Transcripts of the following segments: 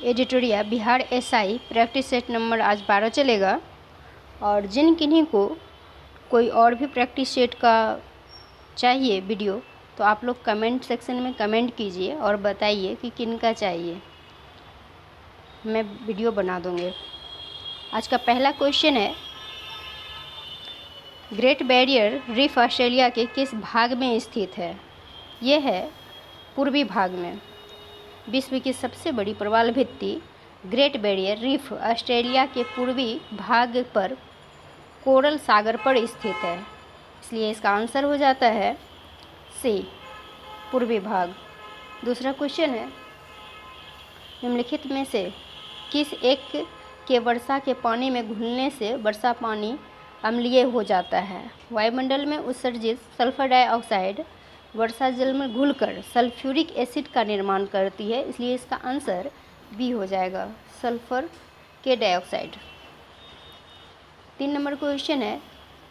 एडिटोरिया Bihar SI practice set number आज 12 चलेगा। और जिन किन्हीं को कोई और भी प्रैक्टिस सेट का चाहिए वीडियो तो आप लोग कमेंट सेक्शन में कमेंट कीजिए और बताइए कि किन का चाहिए, मैं वीडियो बना दूँगी। आज का पहला क्वेश्चन है, ग्रेट बैरियर रीफ ऑस्ट्रेलिया के किस भाग में स्थित है? ये है पूर्वी भाग में। विश्व की सबसे बड़ी प्रवाल भित्ति ग्रेट बैरियर रीफ ऑस्ट्रेलिया के पूर्वी भाग पर कोरल सागर पर स्थित है, इसलिए इसका आंसर हो जाता है सी, पूर्वी भाग। दूसरा क्वेश्चन है, निम्नलिखित में से किस एक के वर्षा के पानी में घुलने से वर्षा पानी अम्लीय हो जाता है? वायुमंडल में उत्सर्जित सल्फर डाइऑक्साइड वर्षा जल में घुलकर सल्फ्यूरिक एसिड का निर्माण करती है, इसलिए इसका आंसर बी हो जाएगा, सल्फर के डाइऑक्साइड। 3 नंबर क्वेश्चन है,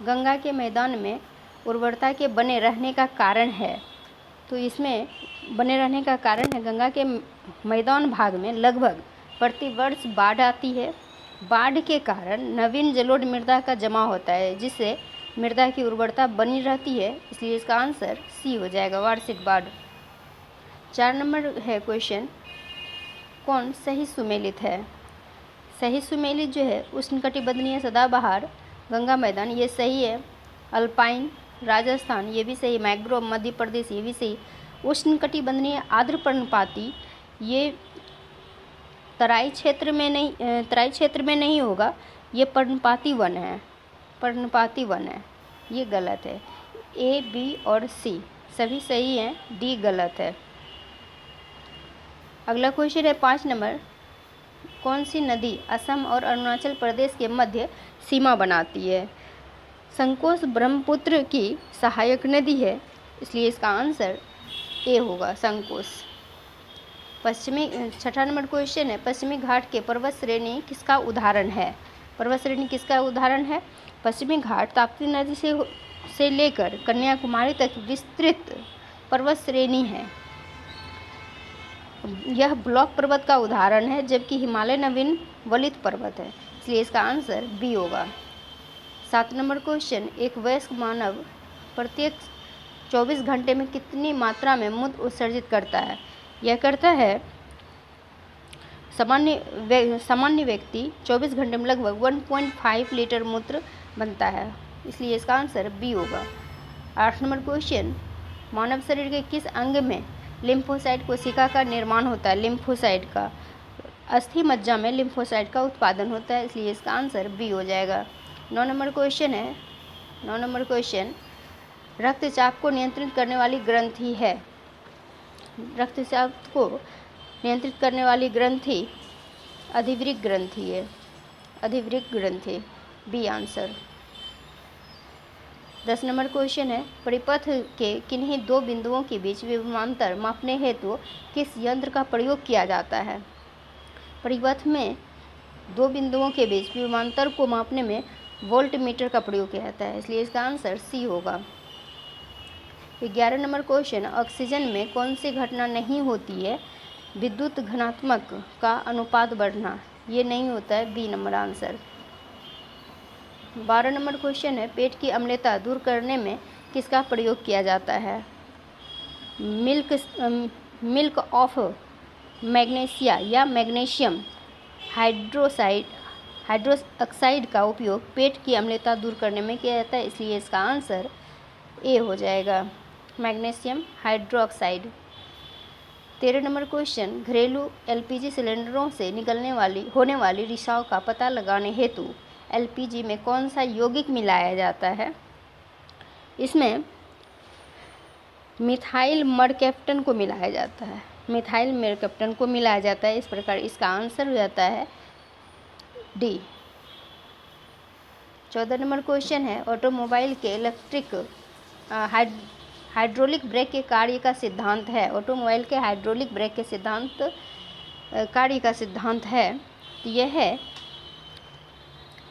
गंगा के मैदान में उर्वरता के बने रहने का कारण है? तो इसमें बने रहने का कारण है, गंगा के मैदान भाग में लगभग प्रतिवर्ष बाढ़ आती है। बाढ़ के कारण नवीन जलोढ़ मृदा का जमा होता है, जिससे मृदा की उर्वरता बनी रहती है, इसलिए इसका आंसर सी हो जाएगा, वार्षिक बाढ़। 4 नंबर है क्वेश्चन, कौन सही सुमेलित है? सही सुमेलित जो है उष्णकटिबंधीय सदाबहार गंगा मैदान, ये सही है। अल्पाइन राजस्थान, ये भी सही। मैंग्रोव मध्य प्रदेश, ये भी सही। उष्णकटिबंधीय आर्द्र पर्णपाती, ये तराई क्षेत्र में नहीं होगा, ये पर्णपाती वन है, पर्णपाती वन है, ये गलत है। ए, बी और सी सभी सही हैं, डी गलत है। अगला क्वेश्चन है 5 नंबर, कौन सी नदी असम और अरुणाचल प्रदेश के मध्य सीमा बनाती है? संकोश ब्रह्मपुत्र की सहायक नदी है, इसलिए इसका आंसर ए होगा, संकोश। 6 नंबर क्वेश्चन है, पश्चिमी घाट के पर्वत श्रेणी किसका उदाहरण है? पर्वत श्रेणी किसका उदाहरण है? पश्चिमी घाट ताप्ती नदी से लेकर कन्याकुमारी तक विस्तृत पर्वत श्रेणी है। यह ब्लॉक पर्वत का उदाहरण है, जबकि हिमालय नवीन वलित पर्वत है, इसलिए इसका आंसर बी होगा। 7 नंबर क्वेश्चन, एक वयस्क मानव प्रत्येक 24 घंटे में कितनी मात्रा में मूत्र उत्सर्जित करता है? यह करता है, सामान्य व्यक्ति 24 घंटे में लगभग 1.5 लीटर मूत्र बनता है, इसलिए इसका आंसर बी होगा। 8 नंबर क्वेश्चन, मानव शरीर के किस अंग में लिम्फोसाइट कोशिका का निर्माण होता है? लिम्फोसाइट का अस्थि मज्जा में लिम्फोसाइट का उत्पादन होता है, इसलिए इसका आंसर बी हो जाएगा। 9 नंबर क्वेश्चन है, 9 नंबर क्वेश्चन, रक्तचाप को नियंत्रित करने वाली ग्रंथि है? रक्तचाप को नियंत्रित करने वाली ग्रंथि अधिवृक्क ग्रंथि है, अधिवृक्क ग्रंथि, बी आंसर। 10 नंबर क्वेश्चन है, परिपथ के किन्हीं 2 बिंदुओं के बीच विभवांतर मापने हेतु किस यंत्र का प्रयोग किया जाता है? परिपथ में 2 बिंदुओं के बीच विभवांतर को मापने में वोल्टमीटर का प्रयोग किया जाता है, इसलिए इसका आंसर सी होगा। 11 नंबर क्वेश्चन, ऑक्सीजन में कौन सी घटना नहीं होती है? विद्युत घनात्मक का अनुपात बढ़ना, ये नहीं होता है, B number answer. 12 number question है, पेट की अम्लता दूर करने में किसका प्रयोग किया जाता है? मिल्क ऑफ मैग्नीशिया या मैग्नीशियम हाइड्रोक्साइड का उपयोग पेट की अम्लता दूर करने में किया जाता है, इसलिए इसका आंसर ए हो जाएगा, मैग्नीशियम हाइड्रोक्साइड। 13 नंबर क्वेश्चन, घरेलू एलपीजी सिलेंडरों से होने वाली रिसाव का पता लगाने हेतु एलपीजी में कौन सा यौगिक मिलाया जाता है? इसमें मिथाइल मरकैप्टन को मिलाया जाता है, मिथाइल मरकैप्टन को मिलाया जाता है, इस प्रकार इसका आंसर हो जाता है डी। 14 नंबर क्वेश्चन है, ऑटोमोबाइल के इलेक्ट्रिक हाइड्रोलिक ब्रेक के कार्य का सिद्धांत है? ऑटोमोबाइल के हाइड्रोलिक ब्रेक के कार्य का सिद्धांत है, तो यह है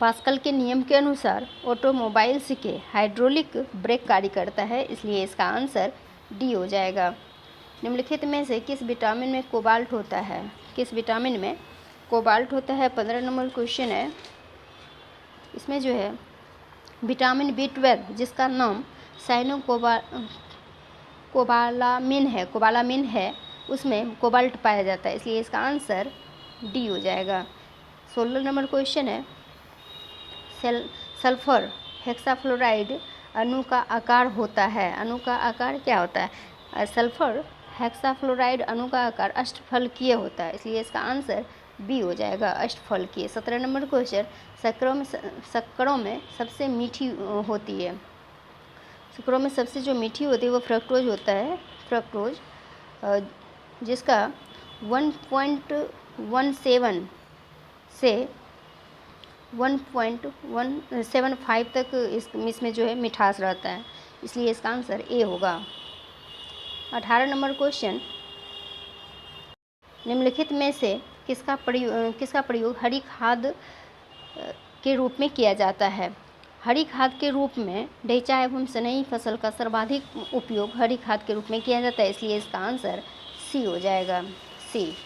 पास्कल के नियम के अनुसार ऑटोमोबाइल्स के हाइड्रोलिक ब्रेक कार्य करता है, इसलिए इसका आंसर डी हो जाएगा। निम्नलिखित में से किस विटामिन में कोबाल्ट होता है? किस विटामिन में कोबाल्ट होता है? 15 नंबर क्वेश्चन है। इसमें जो है विटामिन B12 जिसका नाम साइनो कोबालामिन है उसमें कोबाल्ट पाया जाता है, इसलिए इसका आंसर डी हो जाएगा। 16 नंबर क्वेश्चन है सल्फर हेक्साफ्लोराइड अणु का आकार होता है। अणु का आकार क्या होता है? सल्फर हेक्साफ्लोराइड अणु का आकार अष्टफलकीय होता है, इसलिए इसका आंसर बी हो जाएगा, अष्टफलकीय। 17 नंबर क्वेश्चन शक्करों में सबसे मीठी होती है। शक्करों में सबसे जो मीठी होती है वो फ्रक्टोज होता है। फ्रक्टोज जिसका 1.17 से 1.175 तक इसमें जो है मिठास रहता है, इसलिए इसका आंसर ए होगा। 18 नंबर क्वेश्चन निम्नलिखित में से किसका प्रयोग हरी खाद के रूप में किया जाता है? हरी खाद के रूप में ढैंचा एवं सनई फसल का सर्वाधिक उपयोग हरी खाद के रूप में किया जाता है, इसलिए इसका आंसर सी हो जाएगा, सी।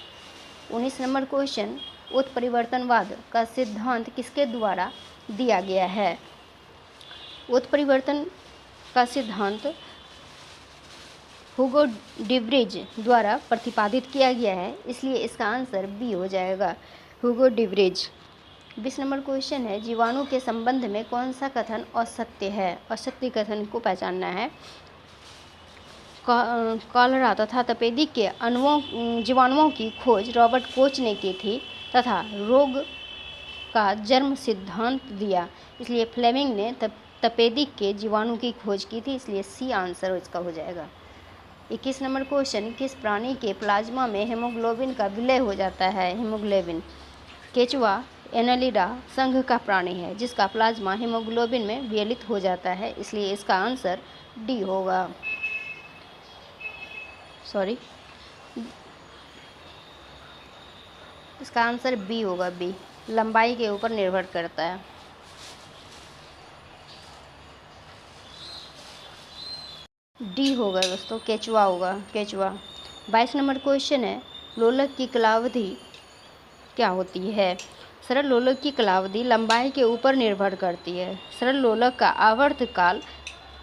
19 नंबर क्वेश्चन उत्परिवर्तनवाद का सिद्धांत किसके द्वारा दिया गया है? उत्परिवर्तन का सिद्धांत हुगो डिब्रिज द्वारा प्रतिपादित किया गया है, इसलिए इसका आंसर बी हो जाएगा, हुगो डिब्रिज। 20 नंबर क्वेश्चन है जीवाणु के संबंध में कौन सा कथन असत्य है? असत्य कथन को पहचानना है। कॉलरा तथा तपेदिक के जीवाणुओं की खोज रॉबर्ट कोच ने की थी तथा रोग का जन्म सिद्धांत दिया, इसलिए फ्लेमिंग ने तपेदिक के जीवाणु की खोज की थी, इसलिए सी आंसर इसका हो जाएगा। 21 नंबर क्वेश्चन किस प्राणी के प्लाज्मा में हेमोग्लोबिन का विलय हो जाता है? हेमोग्लोबिन केचुआ एनालिडा संघ का प्राणी है जिसका प्लाज्मा हेमोग्लोबिन में विलयित हो जाता है, इसलिए इसका आंसर डी होगा, इसका आंसर बी होगा, बी। लंबाई के ऊपर निर्भर करता है। डी होगा दोस्तों, केचुआ होगा, केचुआ। 22 नंबर क्वेश्चन है लोलक की कालावधि क्या होती है? सरल लोलक की कालावधि लंबाई के ऊपर निर्भर करती है। सरल लोलक का आवर्तकाल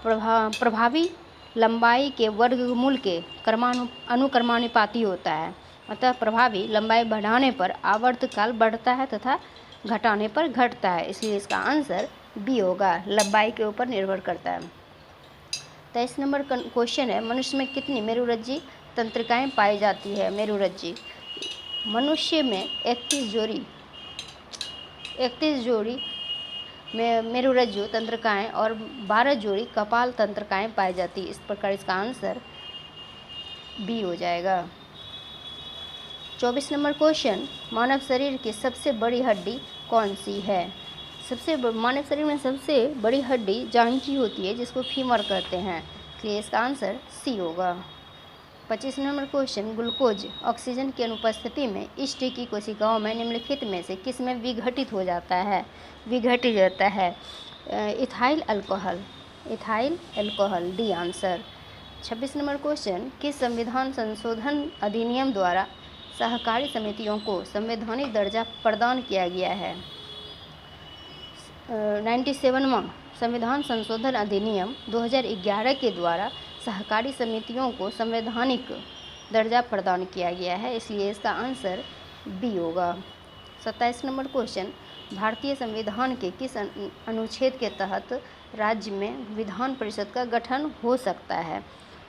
प्रभावी लंबाई के वर्गमूल के अनुक्रमानुपाती होता है, अतः प्रभावी लंबाई बढ़ाने पर आवर्तकाल बढ़ता है तथा घटाने पर घटता है, इसलिए इसका आंसर बी होगा, लंबाई के ऊपर निर्भर करता है। 23 नंबर क्वेश्चन है मनुष्य में कितनी मेरुरज्जी तंत्रिकाएं पाई जाती है? मेरुरज्जी मनुष्य में 31 जोड़ी मेरुरज्जु तंत्रिकाएं और 12 जोड़ी कपाल तंत्रिकाएं पाई जाती है, इस प्रकार इसका आंसर बी हो जाएगा। 24 नंबर क्वेश्चन मानव शरीर की सबसे बड़ी हड्डी कौन सी है? मानव शरीर में सबसे बड़ी हड्डी जांघ की होती है जिसको फीमर कहते हैं, इसलिए इसका आंसर सी होगा। 25 नंबर क्वेश्चन ग्लूकोज ऑक्सीजन की अनुपस्थिति में इष्ट की कोशिकाओं में निम्नलिखित में से किस में विघटित हो जाता है? विघटित जाता है ethyl alcohol, D answer. 26 number question किस संविधान संशोधन अधिनियम द्वारा सहकारी समितियों को संवैधानिक दर्जा प्रदान किया गया है? 97वां संविधान संशोधन अधिनियम 2011 के द्वारा सहकारी समितियों को संवैधानिक दर्जा प्रदान किया गया है, इसलिए इसका आंसर बी होगा। 27 नंबर क्वेश्चन भारतीय संविधान के किस अनुच्छेद के तहत राज्य में विधान परिषद का गठन हो सकता है?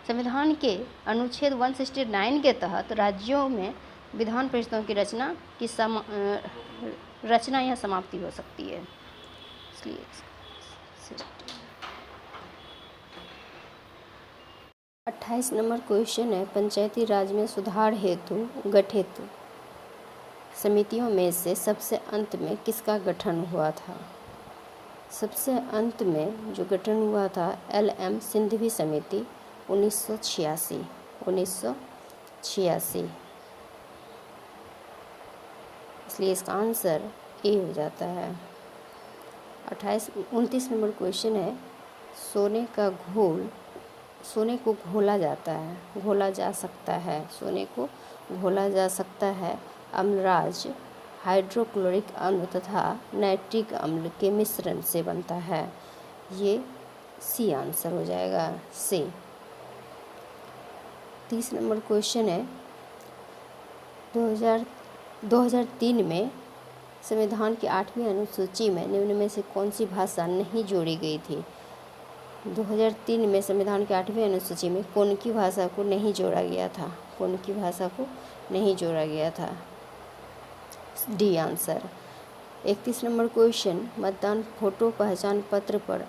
संविधान के अनुच्छेद 169 के तहत राज्यों में विधान परिषदों की रचना या समाप्ति हो सकती है, इसलिए 28 नंबर क्वेश्चन है पंचायती राज में सुधार हेतु गठित समितियों में से सबसे अंत में किसका गठन हुआ था? सबसे अंत में जो गठन हुआ था LM सिंघवी समिति 1986, इसलिए इसका आंसर ए हो जाता है। 29 नंबर क्वेश्चन है सोने का घोल सोने को घोला जाता है, घोला जा सकता है, सोने को घोला जा सकता है। अम्लराज हाइड्रोक्लोरिक अम्ल तथा नाइट्रिक अम्ल के मिश्रण से बनता है। ये सी आंसर हो जाएगा, सी। 30 नंबर क्वेश्चन है 2003 में संविधान की 8वीं अनुसूची में निम्न में से कौन सी भाषा नहीं जोड़ी गई थी? 2003 में संविधान की 8वीं अनुसूची में कौन की भाषा को नहीं जोड़ा गया था? कौन की भाषा को नहीं जोड़ा गया था? D answer. 31 नंबर क्वेश्चन, मतदान फोटो पहचान पत्र पर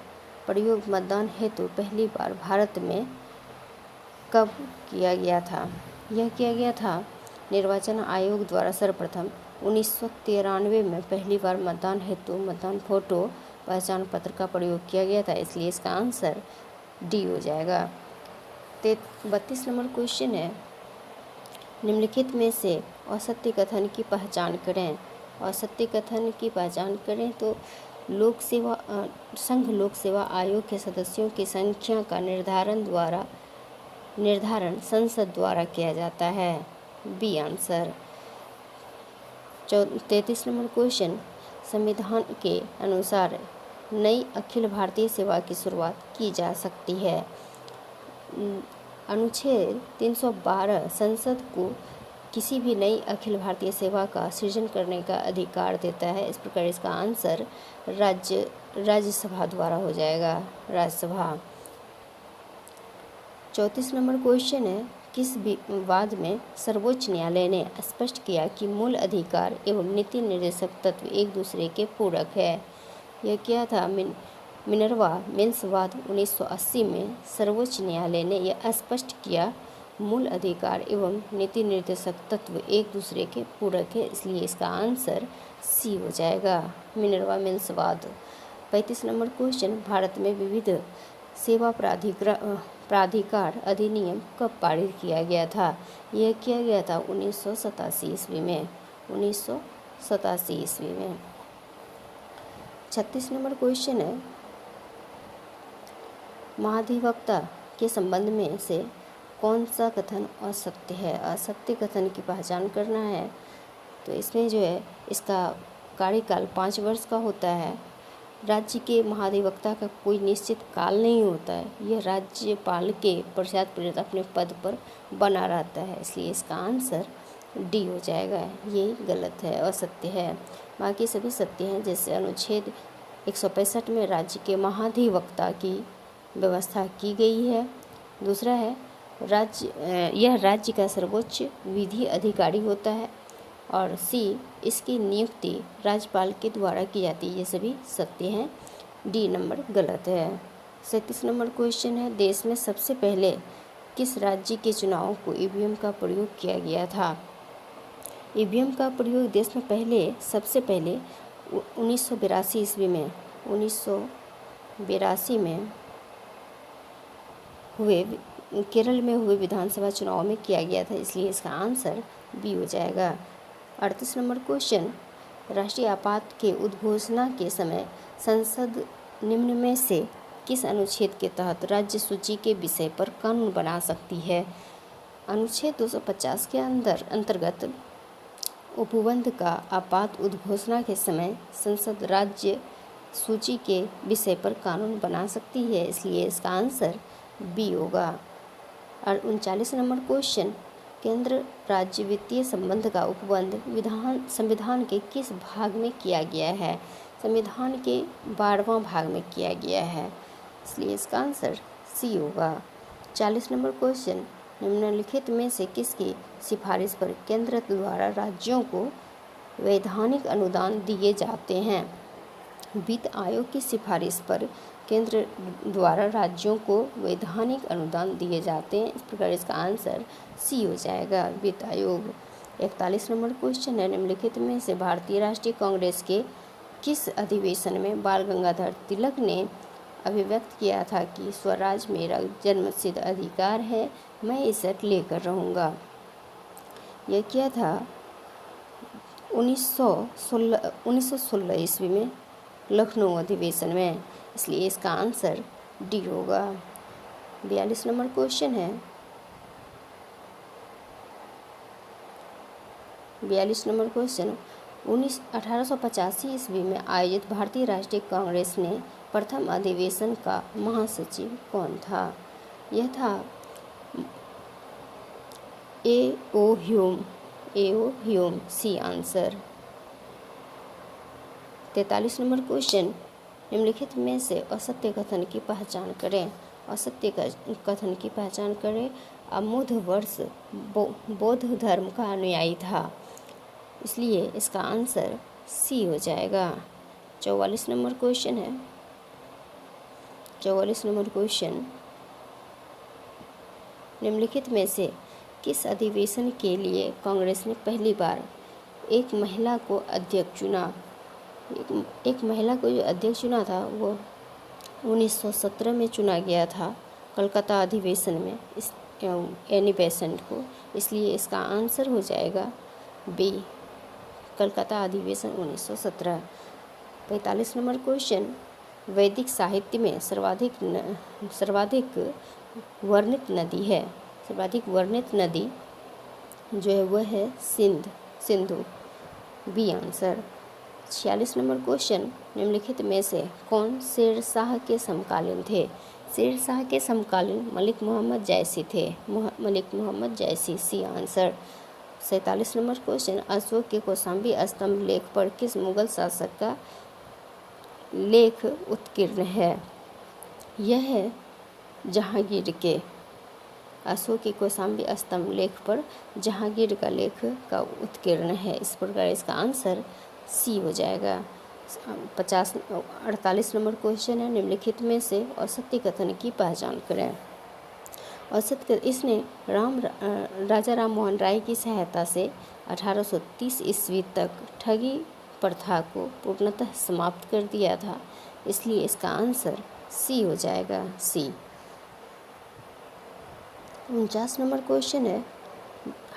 प्रयोग मतदान हेतु पहली बार भारत में कब किया गया था? यह किया गया था निर्वाचन आयोग द्वारा सर्वप्रथम 1993 में पहली बार मतदान हेतु मतदान फोटो पहचान पत्र का प्रयोग किया गया था, इसलिए इसका आंसर डी हो जाएगा। 32 नंबर क्वेश्चन है, निम्नलिखित में से असत्य कथन की पहचान करें। असत्य कथन की पहचान करें तो संघ लोक सेवा आयोग के सदस्यों की संख्या का निर्धारण संसद द्वारा किया जाता है, बी आंसर। 33 नंबर क्वेश्चन, संविधान के अनुसार नई अखिल भारतीय सेवा की शुरुआत की जा सकती है। अनुच्छेद 312 संसद को किसी भी नई अखिल भारतीय सेवा का सृजन करने का अधिकार देता है, इस प्रकार इसका आंसर राज्यसभा द्वारा हो जाएगा, राज्यसभा। 34 नंबर क्वेश्चन है, किस वाद में सर्वोच्च न्यायालय ने स्पष्ट किया कि मूल अधिकार एवं नीति निर्देशक तत्व एक दूसरे के पूरक है? यह क्या था? मिनर्वा मिल्स वाद 1980 में सर्वोच्च न्यायालय ने यह स्पष्ट किया मूल अधिकार एवं नीति निर्देशक तत्व एक दूसरे के पूरक है, इसलिए इसका आंसर सी हो जाएगा, मिनर्वा मिल्स वाद। 35 नंबर क्वेश्चन, भारत में विविध सेवा प्राधिकार अधिनियम कब पारित किया गया था? यह किया गया था 1987 ईस्वी में, 1987 ईस्वी में। 36 नंबर क्वेश्चन है, महाधिवक्ता के संबंध में से कौन सा कथन असत्य है? असत्य कथन की पहचान करना है तो इसमें जो है इसका कार्यकाल 5 वर्ष का होता है। राज्य के महाधिवक्ता का कोई निश्चित काल नहीं होता है, यह राज्यपाल के पश्चात अपने पद पर बना रहता है, इसलिए इसका आंसर डी हो जाएगा। ये गलत है, असत्य है। बाकी सभी सत्य हैं, जैसे अनुच्छेद 165 में राज्य के महाधिवक्ता की व्यवस्था की गई है। दूसरा है यह राज्य का सर्वोच्च विधि अधिकारी होता है। और सी, इसकी नियुक्ति राज्यपाल के द्वारा की जाती है, ये सभी सत्य हैं। डी नंबर गलत है। 37 नंबर क्वेश्चन है, देश में सबसे पहले किस राज्य के चुनावों को ईवीएम का प्रयोग किया गया था? ईवीएम का प्रयोग देश में सबसे पहले 1982 ईस्वी में 1982 में केरल में हुए विधानसभा चुनाव में किया गया था, इसलिए इसका आंसर बी हो जाएगा। 38 नंबर क्वेश्चन, राष्ट्रीय आपात के उद्घोषणा के समय संसद निम्न में से किस अनुच्छेद के तहत राज्य सूची के विषय पर कानून बना सकती है? अनुच्छेद 250 के अंतर्गत उपबंध का आपात उद्घोषणा के समय संसद राज्य सूची के विषय पर कानून बना सकती है, इसलिए इसका आंसर बी होगा। और 39 नंबर क्वेश्चन, केंद्र राज्य वित्तीय संबंध का उपबंध संविधान के किस भाग में किया गया है? संविधान के 12वां भाग में किया गया है, इसलिए इसका आंसर सी होगा। 40 नंबर क्वेश्चन, निम्नलिखित में से किसकी सिफारिश पर केंद्र द्वारा राज्यों को वैधानिक अनुदान दिए जाते हैं? वित्त आयोग की सिफारिश पर केंद्र द्वारा राज्यों को वैधानिक अनुदान दिए जाते हैं, इस प्रकार इसका आंसर सी हो जाएगा, वित्त आयोग। 41 नंबर क्वेश्चन है, निम्नलिखित में से भारतीय राष्ट्रीय कांग्रेस के किस अधिवेशन में बाल गंगाधर तिलक ने अभिव्यक्त किया था कि स्वराज मेरा जन्मसिद्ध अधिकार है, मैं इसे लेकर रहूँगा? यह किया था 1916 ईस्वी में लखनऊ अधिवेशन में, इसलिए इसका आंसर डी होगा। 42 नंबर क्वेश्चन है, 42 नंबर क्वेश्चन, 1885 ईस्वी में आयोजित भारतीय राष्ट्रीय कांग्रेस ने प्रथम अधिवेशन का महासचिव कौन था? यह था A O. Hume. C answer. 43 number question, निम्नलिखित में से असत्य कथन की पहचान करें। असत्य कथन की पहचान करें। अमोघवर्ष बौद्ध धर्म का अनुयायी था, इसलिए इसका आंसर सी हो जाएगा। 44 नंबर क्वेश्चन है, 44 नंबर क्वेश्चन, निम्नलिखित में से किस अधिवेशन के लिए कांग्रेस ने पहली बार एक महिला को अध्यक्ष चुना? एक महिला को जो अध्यक्ष चुना था वो 1917 में चुना गया था, कलकत्ता अधिवेशन में, इस एनी बेसेंट को, इसलिए इसका आंसर हो जाएगा बी, कलकत्ता अधिवेशन 1917। 45 नंबर क्वेश्चन, वैदिक साहित्य में सर्वाधिक वर्णित नदी है, सर्वाधिक वर्णित नदी जो है वह है Sindhu, B answer. 46 number question, निम्नलिखित में से कौन शेरशाह के समकालीन थे? शेरशाह के समकालीन मलिक मोहम्मद जैसी थे, Malik Mohammad Jayasi, C answer. 47 number question, Ashok के कौशाम्बी स्तंभ लेख पर किस मुगल शासक का लेख उत्कीर्ण है? यह है जहांगीर के। अशोक के कौशाम्बी स्तंभ लेख पर जहांगीर का लेख का उत्कीर्ण है, इस प्रकार इसका आंसर सी हो जाएगा। 48 नंबर क्वेश्चन है, निम्नलिखित में से असत्य कथन की पहचान करें। इसने राजा राम मोहन राय की सहायता से 1830 ईस्वी तक ठगी प्रथा को पूर्णतः समाप्त कर दिया था, इसलिए इसका आंसर सी हो जाएगा, सी। 49 नंबर क्वेश्चन है,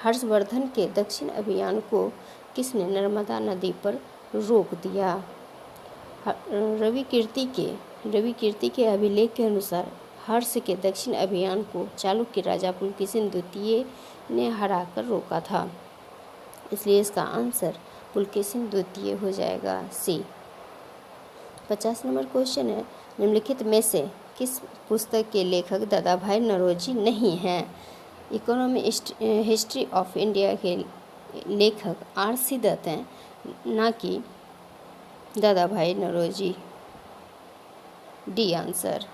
हर्षवर्धन के दक्षिण अभियान को किसने नर्मदा नदी पर रोक दिया? रवि कीर्ति के अभिलेख के अनुसार हर्ष के दक्षिण अभियान को चालुक्य राजा पुलकेशिन द्वितीय ने हराकर रोका था, इसलिए इसका आंसर पुलकेशिन द्वितीय हो जाएगा, सी। 50 नंबर क्वेश्चन है, निम्नलिखित में से किस पुस्तक के लेखक दादाभाई नौरोजी नहीं हैं? इकोनॉमी हिस्ट्री ऑफ इंडिया के लेखक R.C. दत्त हैं, ना कि Dadabhai Naoroji, D answer.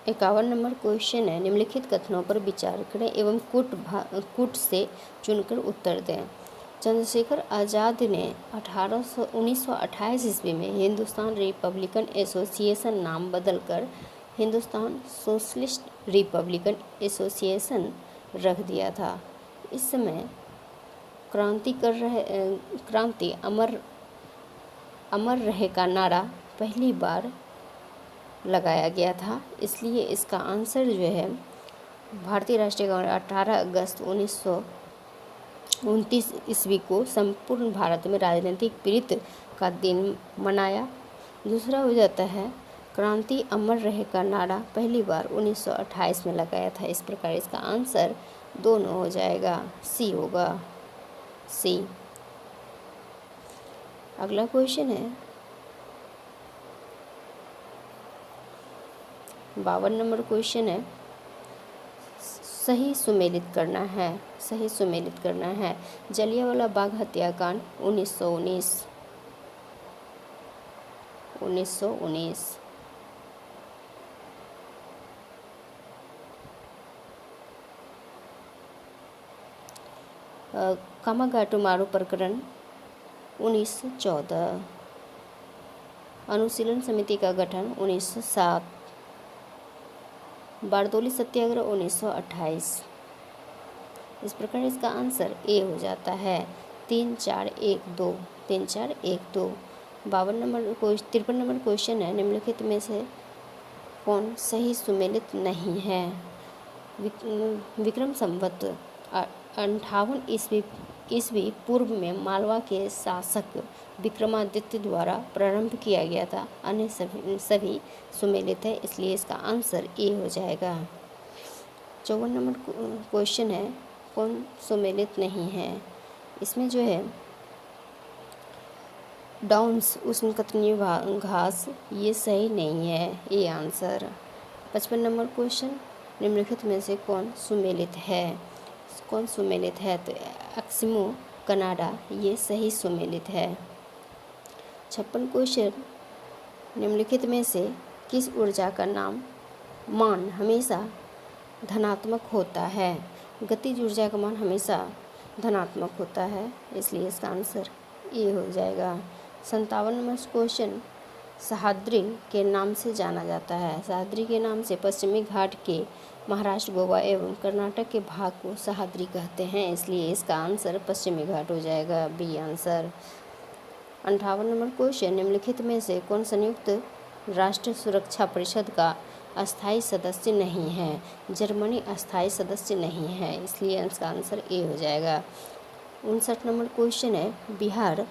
51 number question है, निम्नलिखित कथनों पर विचार करें एवं कूट से चुनकर उत्तर दें। चंद्रशेखर आज़ाद ने 1928 ईस्वी में हिंदुस्तान रिपब्लिकन एसोसिएशन नाम बदलकर हिंदुस्तान सोशलिस्ट रिपब्लिकन एसोसिएशन रख दिया था। इस समय क्रांति अमर रहे का नारा पहली बार लगाया गया था, इसलिए इसका आंसर जो है भारतीय राष्ट्रीय कांग्रेस 18 अगस्त 1929 ईस्वी को संपूर्ण भारत में राजनीतिक पीड़ित का दिन मनाया। दूसरा हो जाता है क्रांति अमर रहे का नारा पहली बार 1928 में लगाया था, इस प्रकार इसका आंसर दोनों हो जाएगा, सी होगा, सी। अगला क्वेश्चन है 52 नंबर क्वेश्चन है, सही सुमेलित करना है। जलियांवाला बाग हत्याकांड 1919। कामागाटू मारू प्रकरण 1914। अनुशीलन समिति का गठन 1907। बारदोली सत्याग्रह 1928। इस प्रकार इसका आंसर ए हो जाता है, 3 4 1 2। 53 नंबर क्वेश्चन है, निम्नलिखित में से कौन सही सुमेलित नहीं है? विक्रम संवत 58 ईस्वी ईस्वी पूर्व में मालवा के शासक विक्रमादित्य द्वारा प्रारंभ किया गया था। अन्य सभी सुमेलित है, इसलिए इसका आंसर ए हो जाएगा। 54 नंबर क्वेश्चन है, कौन सुमेलित नहीं है? इसमें जो है डाउन्स उष्णकटिबंधीय घास, ये सही नहीं है, ए आंसर। 55 नंबर क्वेश्चन, निम्नलिखित में से कौन सुमेलित है? कौन सुमेलित है? तो एस्किमो कनाडा, ये सही सुमेलित है। 56 क्वेश्चन, निम्नलिखित में से किस ऊर्जा का मान हमेशा धनात्मक होता है? गतिज ऊर्जा का मान हमेशा धनात्मक होता है, इसलिए इसका आंसर ए हो जाएगा। 57 नंबर क्वेश्चन, सह्याद्री के नाम से जाना जाता है। सह्याद्री के नाम से पश्चिमी घाट के महाराष्ट्र, गोवा एवं कर्नाटक के भाग को सह्याद्री कहते हैं, इसलिए इसका आंसर पश्चिमी घाट हो जाएगा, बी आंसर। 58 नंबर क्वेश्चन, निम्नलिखित में से कौन संयुक्त राष्ट्र सुरक्षा परिषद का अस्थायी सदस्य नहीं है? जर्मनी अस्थायी सदस्य नहीं है, इसलिए इसका आंसर ए हो जाएगा। 59 नंबर क्वेश्चन है, बिहार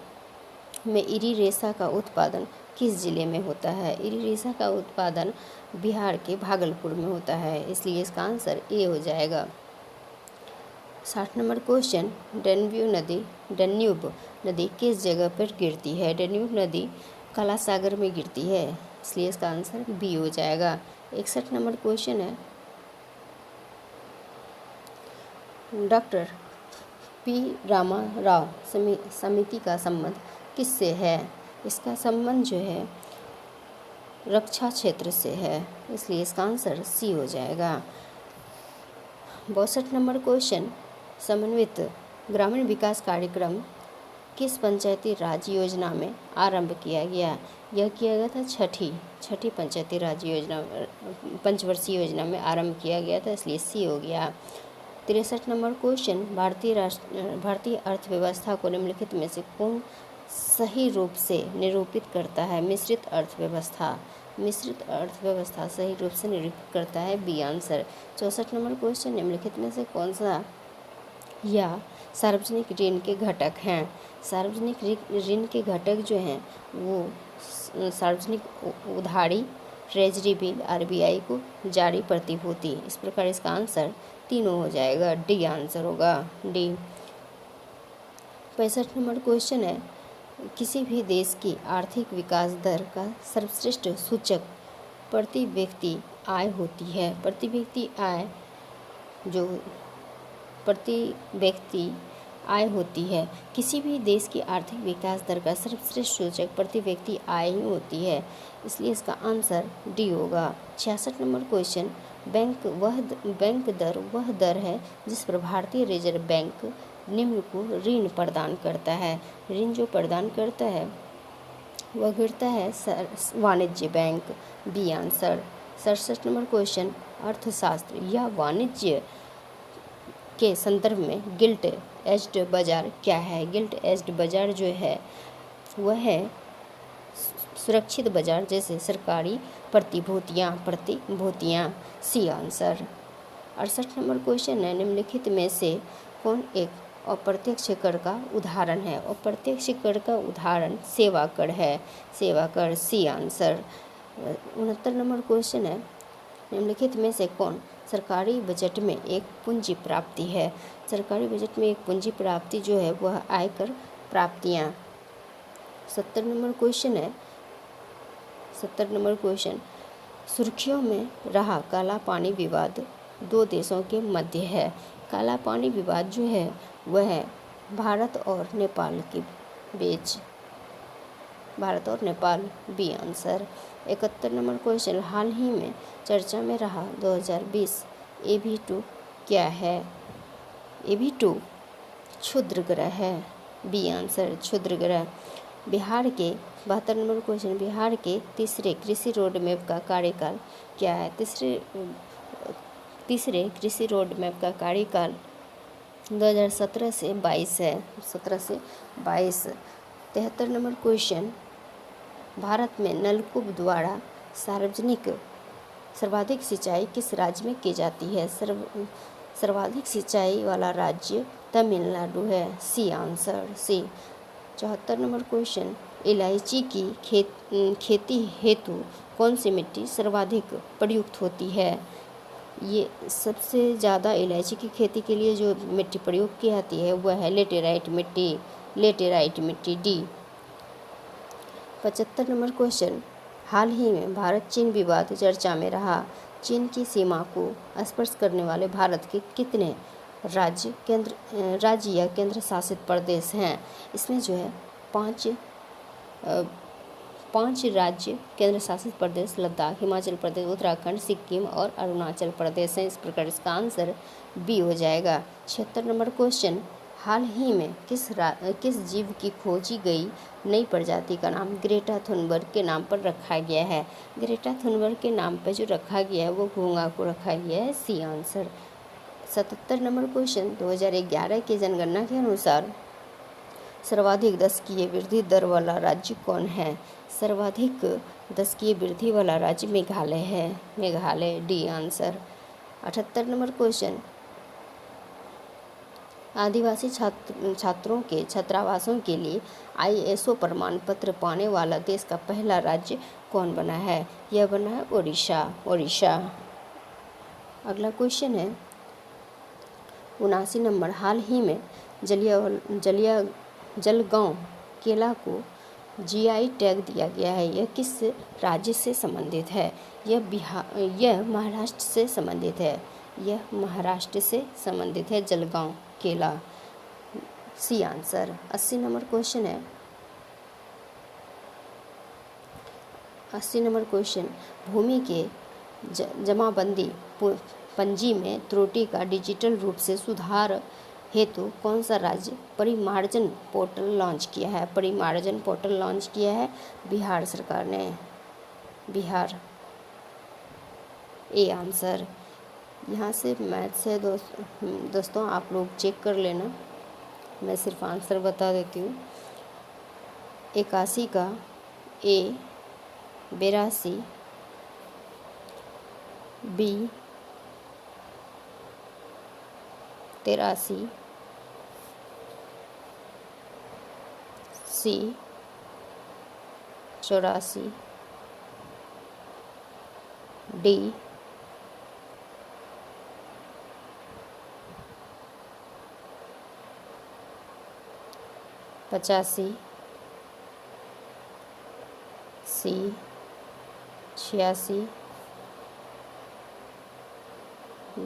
में इरी रेशा का उत्पादन किस जिले में होता है? इरी रेशा का उत्पादन बिहार के भागलपुर में होता है, इसलिए इसका आंसर ए हो जाएगा। 60 नंबर क्वेश्चन, डैन्यूब नदी किस जगह पर गिरती है? डैन्यूब नदी काला सागर में गिरती है, इसलिए इसका आंसर बी हो जाएगा। 61 नंबर क्वेश्चन है, डॉक्टर पी रामाराव समिति का संबंध किससे है? इसका संबंध जो है रक्षा क्षेत्र से है, इसलिए इसका आंसर सी हो जाएगा। 62 नंबर क्वेश्चन, समन्वित ग्रामीण विकास कार्यक्रम किस पंचायती राज योजना में आरंभ किया गया? यह किया गया था छठी पंचायती राज योजना, पंचवर्षीय योजना में आरंभ किया गया था, इसलिए सी हो गया। 63 नंबर क्वेश्चन, भारतीय अर्थव्यवस्था को निम्नलिखित में से कौन सही रूप से निरूपित करता है? मिश्रित अर्थव्यवस्था सही रूप से निरूपित करता है, बी आंसर। 64 नंबर क्वेश्चन, निम्नलिखित में से कौन सा या सार्वजनिक ऋण के घटक हैं? सार्वजनिक ऋण के घटक जो हैं वो सार्वजनिक उधारी, ट्रेजरी बिल, आरबीआई को जारी प्रतिभूति, इस प्रकार इसका आंसर तीनों हो जाएगा, डी आंसर होगा, डी। 65 नंबर क्वेश्चन है, किसी भी देश की आर्थिक विकास दर का सर्वश्रेष्ठ सूचक प्रति व्यक्ति आय होती है। प्रति व्यक्ति आय होती है। किसी भी देश की आर्थिक विकास दर का सर्वश्रेष्ठ सूचक प्रति व्यक्ति आय ही होती है, इसलिए इसका आंसर डी होगा। 66 नंबर क्वेश्चन, बैंक दर वह दर है जिस पर भारतीय रिजर्व बैंक निम्न को ऋण प्रदान करता है। ऋण जो प्रदान करता है वह गिरता है वाणिज्य bank, B answer. 67 number question, अर्थशास्त्र या वाणिज्य के संदर्भ में गिल्ट एज्ड बाजार क्या है? गिल्ट एज्ड बाजार जो है वह है सुरक्षित बाजार, जैसे सरकारी प्रतिभूतियाँ, सी आंसर। 68 नंबर क्वेश्चन है, निम्नलिखित में से कौन एक अप्रत्यक्ष कर का उदाहरण है? अप्रत्यक्ष कर का उदाहरण सेवा कर है, सेवा कर, सी आंसर। 69 नंबर क्वेश्चन है, निम्नलिखित में से कौन सरकारी बजट में एक पूंजी प्राप्ति है? सरकारी बजट में एक पूंजी प्राप्ति जो है वह आयकर प्राप्तियाँ। 70 नंबर क्वेश्चन है, 70 नंबर क्वेश्चन, सुर्खियों में रहा काला पानी विवाद दो देशों के मध्य है। काला पानी विवाद जो है वह है भारत और नेपाल के बीच, भारत और Nepal, B answer. 71 number question, हाल ही में चर्चा में रहा 2020 AB2 क्या है? AB2 क्षुद्र ग्रह है, बी आंसर, क्षुद्र ग्रह। बिहार के 72 नंबर क्वेश्चन, बिहार के तीसरे कृषि रोड मैप का कार्यकाल क्या है? तीसरे कृषि रोड मैप का कार्यकाल 2017 से 22 है, 17 से 22। 73 नंबर क्वेश्चन, भारत में नलकूप द्वारा सर्वाधिक सिंचाई किस राज्य में की जाती है? सर्वाधिक सिंचाई वाला राज्य तमिलनाडु है। C answer C. 74 number question, इलायची की खेती हेतु कौन सी मिट्टी सर्वाधिक प्रयुक्त होती है? ये सबसे ज़्यादा इलायची की खेती के लिए जो मिट्टी प्रयोग की जाती है वह है लेटेराइट मिट्टी डी। 75 नंबर क्वेश्चन, हाल ही में भारत चीन विवाद चर्चा में रहा। चीन की सीमा को स्पर्श करने वाले भारत के कितने राज्य या केंद्र शासित प्रदेश हैं? इसमें जो है पांच राज्य केंद्र शासित प्रदेश लद्दाख, हिमाचल प्रदेश, उत्तराखंड, सिक्किम और अरुणाचल प्रदेश हैं। इस प्रकार इसका आंसर बी हो जाएगा। 76 नंबर क्वेश्चन, हाल ही में किस जीव की खोजी गई नई प्रजाति का नाम ग्रेटा थुनबर्ग के नाम पर रखा गया है? ग्रेटा थुनबर्ग के नाम पर जो रखा गया है वो घोंघा को रखा गया है। C answer. 77 नंबर क्वेश्चन, 2011 की जनगणना के अनुसार सर्वाधिक दशकीय वृद्धि दर वाला राज्य कौन है? सर्वाधिक दशकीय वृद्धि वाला राज्य मेघालय है। Meghalaya D answer. 78 number question, आदिवासी छात्रों के छात्रावासों के लिए ISO प्रमाण पत्र पाने वाला देश का पहला राज्य कौन बना है? यह बना है ओडिशा। अगला क्वेश्चन है 79 नंबर, हाल ही में जलगांव केला को GI टैग दिया गया है। यह किस राज्य से संबंधित है? यह महाराष्ट्र से संबंधित है। जलगांव केला। C answer. 80 नंबर क्वेश्चन है 80 नंबर क्वेश्चन, भूमि के जमाबंदी पंजी में त्रुटि का डिजिटल रूप से सुधार हेतु कौन सा राज्य परिमार्जन पोर्टल लॉन्च किया है? परिमार्जन पोर्टल लॉन्च किया है बिहार सरकार ने। Bihar A answer. यहाँ से मैथ्स है दोस्तों, आप लोग चेक कर लेना, मैं सिर्फ आंसर बता देती हूँ। 81 का ए, 82 बी, 83 सी, 84 डी, 85 सी, 86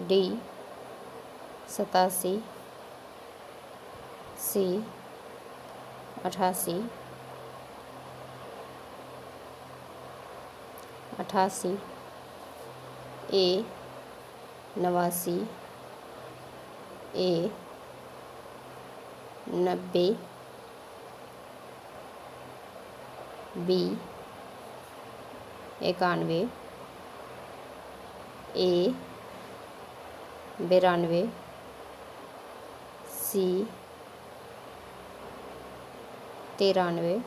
डी, 87 सी, 88 ए, 89 ए, 90 बी, 91 ए, 92 सी, 93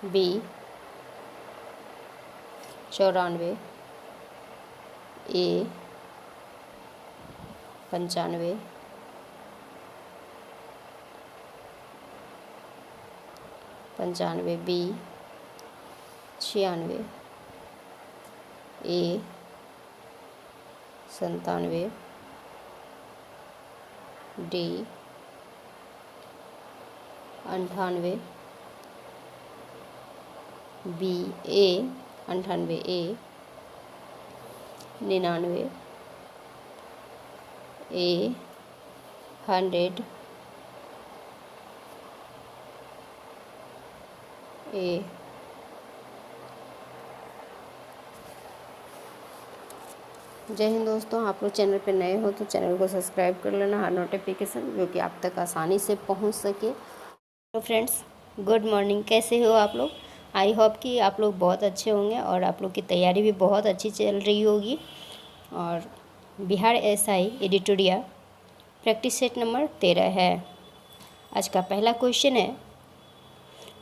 बी, 94 ए, 95 बी, 96 ए, 97 डी, 98 बी, 98 ए, 99 ए, 100 ए। जय हिंद दोस्तों, आप लोग चैनल पे नए हो तो चैनल को सब्सक्राइब कर लेना, हर नोटिफिकेशन जो कि आप तक आसानी से पहुंच सके। तो फ्रेंड्स, गुड मॉर्निंग, कैसे हो आप लोग? आई होप कि आप लोग बहुत अच्छे होंगे और आप लोग की तैयारी भी बहुत अच्छी चल रही होगी। और बिहार SI एडिटोरिया प्रैक्टिस सेट नंबर 13 है। आज का पहला क्वेश्चन है,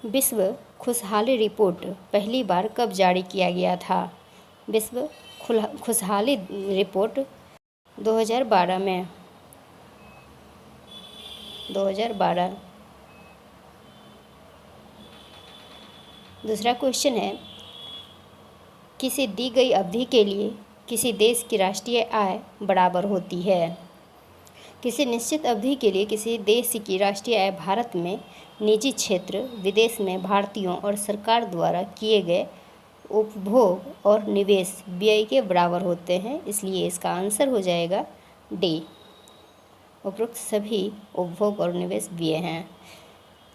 विश्व खुशहाली रिपोर्ट पहली बार कब जारी किया गया था? विश्व खुशहाली रिपोर्ट 2012 में। 2012। दूसरा क्वेश्चन है, किसी दी गई अवधि के लिए किसी देश की राष्ट्रीय आय बराबर होती है? किसी निश्चित अवधि के लिए किसी देश की राष्ट्रीय आय भारत में निजी क्षेत्र, विदेश में भारतीयों और सरकार द्वारा किए गए उपभोग और निवेश व्यय के बराबर होते हैं, इसलिए इसका आंसर हो जाएगा डी। उपरोक्त सभी उपभोग और निवेश व्यय हैं।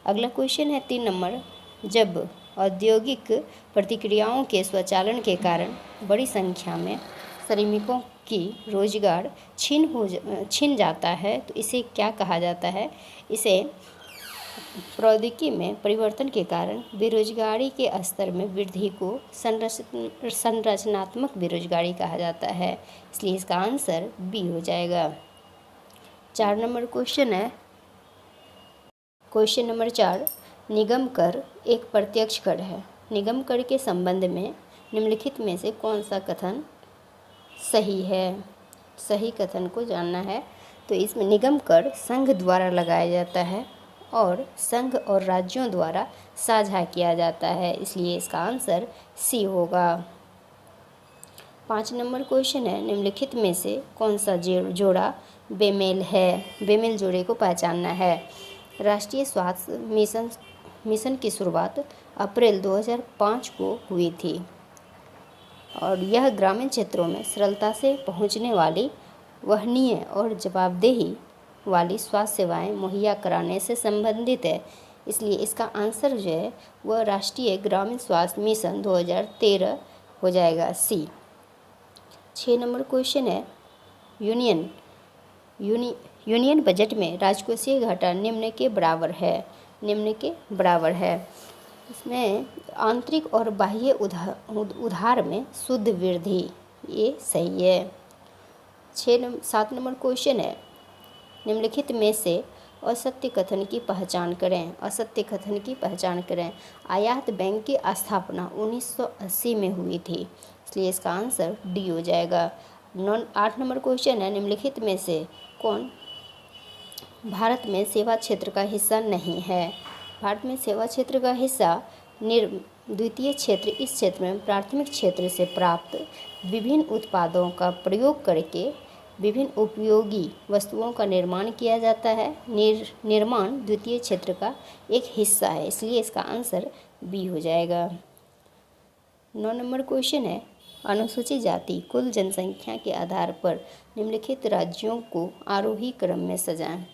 अगला क्वेश्चन है 3 नंबर, जब औद्योगिक प्रतिक्रियाओं के स्वचालन के कारण बड़ी संख्या में श्रमिकों की रोजगार छिन जाता है तो इसे क्या कहा जाता है? इसे प्रौद्योगिकी में परिवर्तन के कारण बेरोजगारी के स्तर में वृद्धि को संरचनात्मक बेरोजगारी कहा जाता है, इसलिए इसका आंसर बी हो जाएगा। 4 नंबर क्वेश्चन है, क्वेश्चन नंबर 4, निगम कर एक प्रत्यक्ष कर है। निगम कर के संबंध में निम्नलिखित में से कौन सा कथन सही है? सही कथन को जानना है। तो इसमें निगम कर संघ द्वारा लगाया जाता है और संघ और राज्यों द्वारा साझा किया जाता है, इसलिए इसका आंसर सी होगा। 5 नंबर क्वेश्चन है, निम्नलिखित में से कौन सा जोड़ा बेमेल है? बेमेल जोड़े को पहचानना है। राष्ट्रीय स्वास्थ्य मिशन की शुरुआत अप्रैल 2005 को हुई थी और यह ग्रामीण क्षेत्रों में सरलता से पहुंचने वाली, वहनीय और जवाबदेही वाली स्वास्थ्य सेवाएं मुहैया कराने से संबंधित है, इसलिए इसका आंसर जो है वह राष्ट्रीय ग्रामीण स्वास्थ्य मिशन 2013 हो जाएगा, सी। 6 नंबर क्वेश्चन है, यूनियन बजट में राजकोषीय घाटा निम्न के बराबर है। निम्न के बराबर है। इसमें आंतरिक और बाह्य उधार में शुद्ध वृद्धि, ये सही है। 7 नंबर क्वेश्चन है, निम्नलिखित में से असत्य कथन की पहचान करें। असत्य कथन की पहचान करें। आयात बैंक की स्थापना 1980 में हुई थी, इसलिए इसका आंसर डी हो जाएगा। 8 नंबर क्वेश्चन है, निम्नलिखित में से कौन भारत में सेवा क्षेत्र का हिस्सा नहीं है? भारत में सेवा क्षेत्र का हिस्सा द्वितीय क्षेत्र। इस क्षेत्र में प्राथमिक क्षेत्र से प्राप्त विभिन्न उत्पादों का प्रयोग करके विभिन्न उपयोगी वस्तुओं का निर्माण किया जाता है। निर्माण द्वितीय क्षेत्र का एक हिस्सा है, इसलिए इसका आंसर बी हो जाएगा। 9 नंबर क्वेश्चन है, अनुसूचित जाति कुल जनसंख्या के आधार पर निम्नलिखित राज्यों को आरोही क्रम में सजाएं।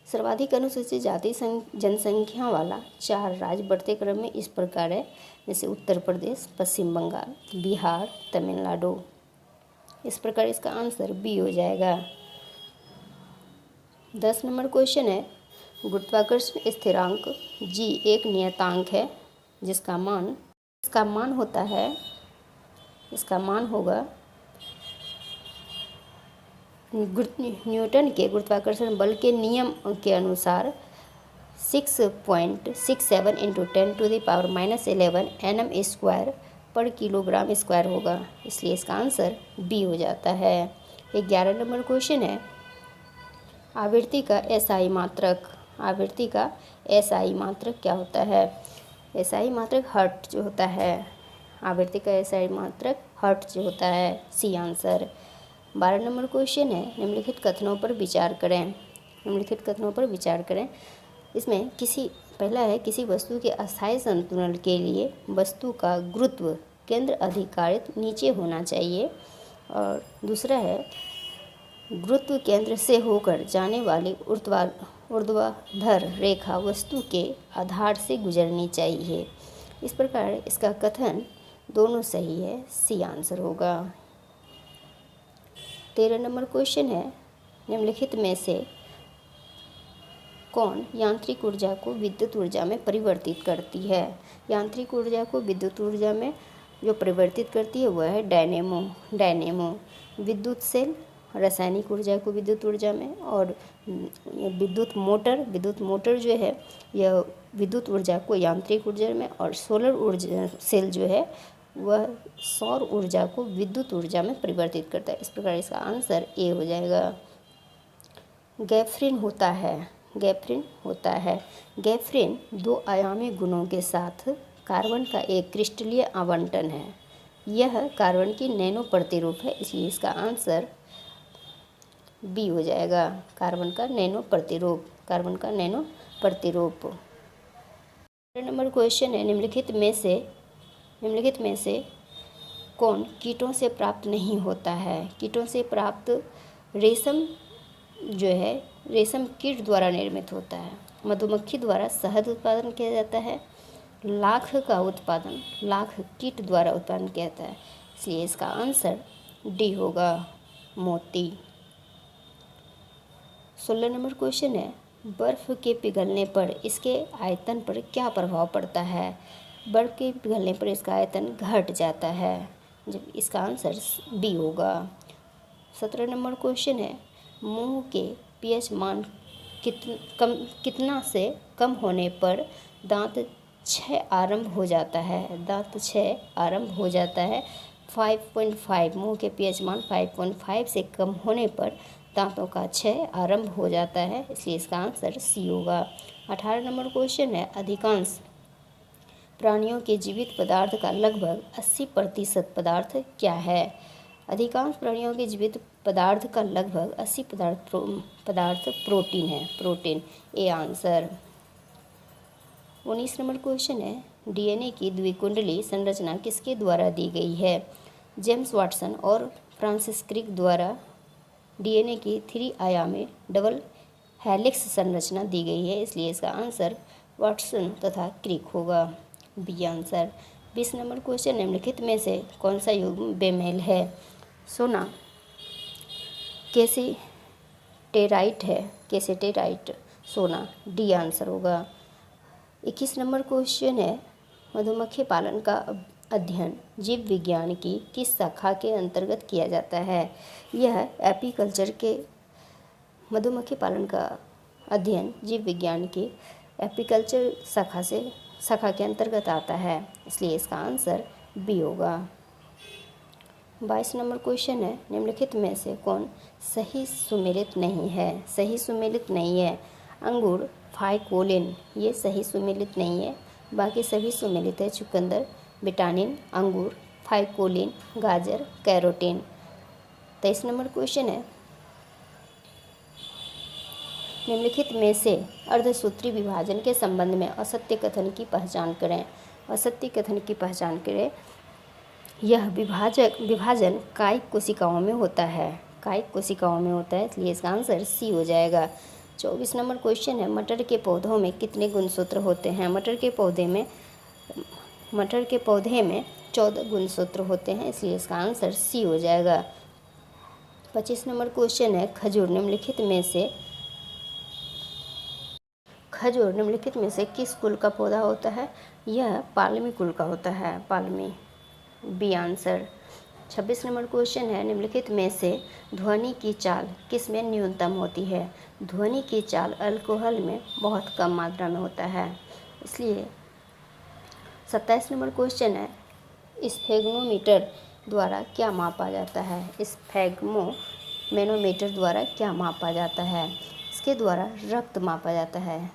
सर्वाधिक अनुसूचित जाति जनसंख्या वाला 4 राज्य बढ़ते क्रम में इस प्रकार है, जैसे उत्तर प्रदेश, पश्चिम बंगाल, बिहार, तमिलनाडु। इस प्रकार इसका आंसर बी हो जाएगा। 10 नंबर क्वेश्चन है, गुरुत्वाकर्षण स्थिरांक जी एक नियतांक है जिसका मान होगा न्यूटन के गुरुत्वाकर्षण बल के नियम के अनुसार 6.67 × 10⁻11 nm² पर किलोग्राम स्क्वायर होगा, इसलिए इसका आंसर बी हो जाता है। 11 नंबर क्वेश्चन है, आवृत्ति का एसआई मात्रक। आवृत्ति का एसआई मात्रक क्या होता है? एसआई मात्रक हर्ट्ज जो होता है। आवृत्ति का एसआई मात्रक हर्ट्ज जो होता है, सी आंसर। 12 नंबर क्वेश्चन है, निम्नलिखित कथनों पर विचार करें। निम्नलिखित कथनों पर विचार करें। इसमें पहला है, किसी वस्तु के अस्थायी संतुलन के लिए वस्तु का गुरुत्व केंद्र अधिकारित नीचे होना चाहिए, और दूसरा है, गुरुत्व केंद्र से होकर जाने वाली ऊर्ध्वाधर रेखा वस्तु के आधार से गुजरनी चाहिए। इस प्रकार इसका कथन दोनों सही है, सी आंसर होगा। 13 नंबर क्वेश्चन है, निम्नलिखित में से कौन यांत्रिक ऊर्जा को विद्युत ऊर्जा में परिवर्तित करती है? यांत्रिक ऊर्जा को विद्युत ऊर्जा में जो परिवर्तित करती है वह है डायनेमो। विद्युत सेल रासायनिक ऊर्जा को विद्युत ऊर्जा में, और विद्युत मोटर जो है यह विद्युत ऊर्जा को यांत्रिक ऊर्जा में, और सोलर ऊर्जा सेल जो है वह सौर ऊर्जा को विद्युत ऊर्जा में परिवर्तित करता है। इस प्रकार इसका आंसर ए हो जाएगा। गैफ्रीन होता है। गैफ्रीन 2 आयामी गुणों के साथ कार्बन का एक क्रिस्टलीय आवंटन है। यह कार्बन की नैनो प्रतिरूप है, इसलिए इसका आंसर बी हो जाएगा। कार्बन का नैनो प्रतिरूप। नंबर क्वेश्चन है, निम्नलिखित में से कौन कीटों से प्राप्त नहीं होता है? कीटों से प्राप्त रेशम जो है रेशम कीट द्वारा निर्मित होता है। मधुमक्खी द्वारा शहद उत्पादन किया जाता है। लाख कीट द्वारा उत्पादन किया जाता है, इसलिए इसका आंसर डी होगा, मोती। 16 नंबर क्वेश्चन है, बर्फ़ के पिघलने पर इसके आयतन पर क्या प्रभाव पड़ता है? बर्फ़ के पिघलने पर इसका आयतन घट जाता है, जब इसका आंसर बी होगा। 17 नंबर क्वेश्चन है, मुंह के पीएच मान कितना से कम होने पर दांत क्षय आरंभ हो जाता है? 5.5। मुंह के पीएच मान 5.5 से कम होने पर दांतों का क्षय आरंभ हो जाता है, इसलिए इसका आंसर सी होगा। 18 नंबर क्वेश्चन है, अधिकांश प्राणियों के जीवित पदार्थ का लगभग 80% पदार्थ क्या है? अधिकांश प्राणियों के जीवित पदार्थ का लगभग 80 पदार्थ प्रोटीन है, ए आंसर। 19 नंबर क्वेश्चन है, डीएनए की द्विकुंडली संरचना किसके द्वारा दी गई है? जेम्स वाटसन और फ्रांसिस क्रिक द्वारा डीएनए की 3 आयामी डबल हेलिक्स संरचना दी गई है, इसलिए इसका आंसर वाटसन तथा क्रिक होगा, बी आंसर। 20 नंबर क्वेश्चन, निम्नलिखित में से कौन सा युग्म बेमेल है? सोना कैसेटेराइट सोना, डी आंसर होगा। 21 नंबर क्वेश्चन है, मधुमक्खी पालन का अध्ययन जीव विज्ञान की किस शाखा के अंतर्गत किया जाता है? यह एपीकल्चर के मधुमक्खी पालन का अध्ययन जीव विज्ञान की एपीकल्चर शाखा के अंतर्गत आता है, इसलिए इसका आंसर बी होगा। 22 नंबर क्वेश्चन है, निम्नलिखित में से कौन सही सुमेलित नहीं है? अंगूर, फाइकोलिन, ये सही सुमेलित नहीं है, बाकी सभी सुमेलित है। चुकंदर, विटामिन, अंगूर, फाइकोलिन, गाजर, कैरोटीन। 23 नंबर क्वेश्चन है, निम्नलिखित में से अर्धसूत्री विभाजन के संबंध में असत्य कथन की पहचान करें। यह विभाजन कायिक कोशिकाओं में होता है, इसलिए इसका आंसर सी हो जाएगा। 24 नंबर क्वेश्चन है, मटर के पौधों में कितने गुणसूत्र होते हैं? मटर के पौधे में 14 गुणसूत्र होते हैं, इसलिए इसका आंसर सी हो जाएगा। 25 नंबर क्वेश्चन है, खजूर निम्नलिखित में से किस कुल का पौधा होता है? यह पालमी कुल का होता है, बी आंसर। 26 नंबर क्वेश्चन है, निम्नलिखित में से ध्वनि की चाल किस में न्यूनतम होती है? ध्वनि की चाल अल्कोहल में बहुत कम मात्रा में होता है, इसलिए 27 नंबर क्वेश्चन है, स्फेग्मोमीटर द्वारा क्या मापा जाता है? स्फेग्मोमेनोमीटर द्वारा क्या मापा जाता है? इसके द्वारा रक्त मापा जाता है,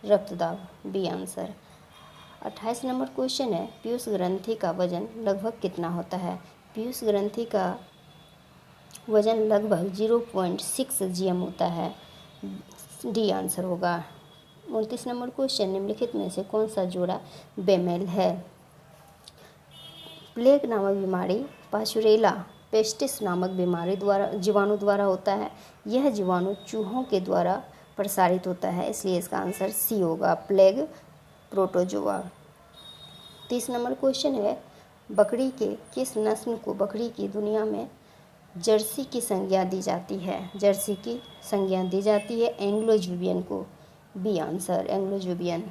रक्तदाब, बी आंसर। 28 नंबर क्वेश्चन है, पीयूष ग्रंथि का वजन लगभग कितना होता है? पीयूष ग्रंथि का वजन लगभग 0.6 GM होता है, डी आंसर होगा। 29 नंबर क्वेश्चन, निम्नलिखित में से कौन सा जोड़ा बेमेल है? प्लेग नामक बीमारी पाचुरेला पेस्टिस नामक जीवाणु द्वारा होता है। यह जीवाणु चूहों के द्वारा प्रसारित होता है, इसलिए इसका आंसर सी होगा, प्लेग प्रोटोजोआ। 30 नंबर क्वेश्चन है, बकरी के किस नस्ल को बकरी की दुनिया में जर्सी की संज्ञा दी जाती है? एंग्लो जुबियन को, B answer, Anglo Nubian.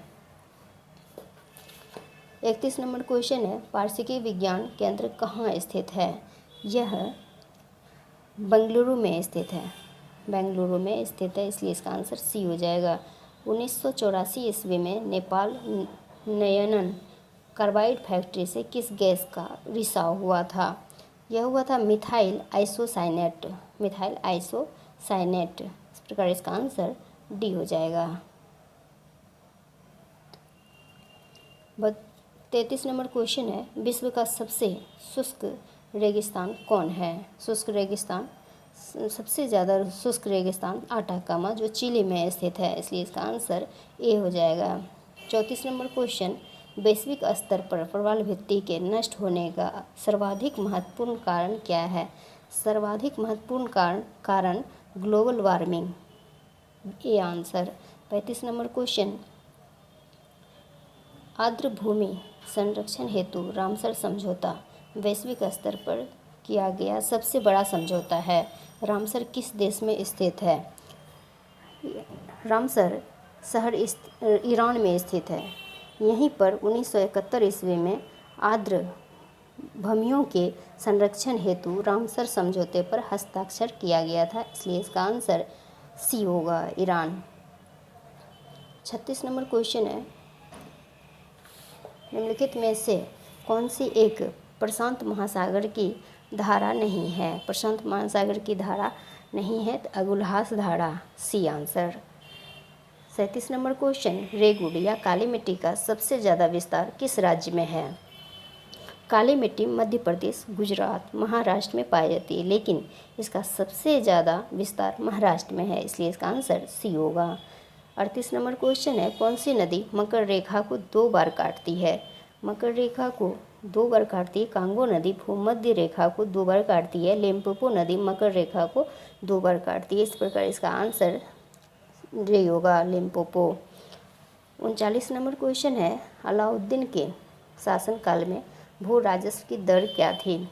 31 number question है, पार्शिकी विज्ञान केंद्र कहाँ स्थित है? यह बेंगलुरु में स्थित है। बेंगलुरु में स्थित है, इसलिए इसका आंसर सी हो जाएगा। 1984 ईस्वी में नेपाल नयनन कार्बाइड फैक्ट्री से किस गैस का रिसाव हुआ था? यह हुआ था मिथाइल आइसोसाइनेट। Methyl isocyanate. इस प्रकार इसका आंसर डी हो जाएगा। 33 नंबर क्वेश्चन है, विश्व का सबसे शुष्क रेगिस्तान कौन है? शुष्क रेगिस्तान, सबसे ज़्यादा शुष्क रेगिस्तान आटाकामा जो चिली में स्थित है, इसलिए इसका आंसर ए हो जाएगा। 34 नंबर क्वेश्चन, वैश्विक स्तर पर प्रवाल भित्ति के नष्ट होने का सर्वाधिक महत्वपूर्ण कारण क्या है? सर्वाधिक महत्वपूर्ण कारण global warming, A answer. 35 number question, आर्द्र भूमि संरक्षण हेतु रामसर समझौता वैश्विक स्तर पर किया गया सबसे बड़ा समझौता है। रामसर किस देश में स्थित है? रामसर शहर ईरान में स्थित है। यहीं पर 1971 ईस्वी में आर्द्र भूमियों के संरक्षण हेतु रामसर समझौते पर हस्ताक्षर किया गया था, इसलिए इसका आंसर सी होगा, ईरान। 36 नंबर क्वेश्चन है, निम्नलिखित में से कौन सी एक प्रशांत महासागर की धारा नहीं है? प्रशांत महासागर की धारा नहीं है तो अगुलहास धारा, सी आंसर। 37 नंबर क्वेश्चन, रेगुड़ या काली मिट्टी का सबसे ज़्यादा विस्तार किस राज्य में है? काली मिट्टी मध्य प्रदेश, गुजरात, महाराष्ट्र में पाई जाती है, लेकिन इसका सबसे ज़्यादा विस्तार महाराष्ट्र में है, इसलिए इसका आंसर सी होगा। 38 नंबर क्वेश्चन है, कौन सी नदी मकर रेखा को 2 बार काटती है? मकर रेखा को 2 बार काटती है। कांगो नदी भूमध्य रेखा को 2 बार काटती है। लिम्पोपो नदी मकर रेखा को 2 बार काटती है, इस प्रकार इसका आंसर डी होगा, लिम्पोपो। 39 नंबर क्वेश्चन है, अलाउद्दीन के शासनकाल में भू राजस्व की दर क्या थी?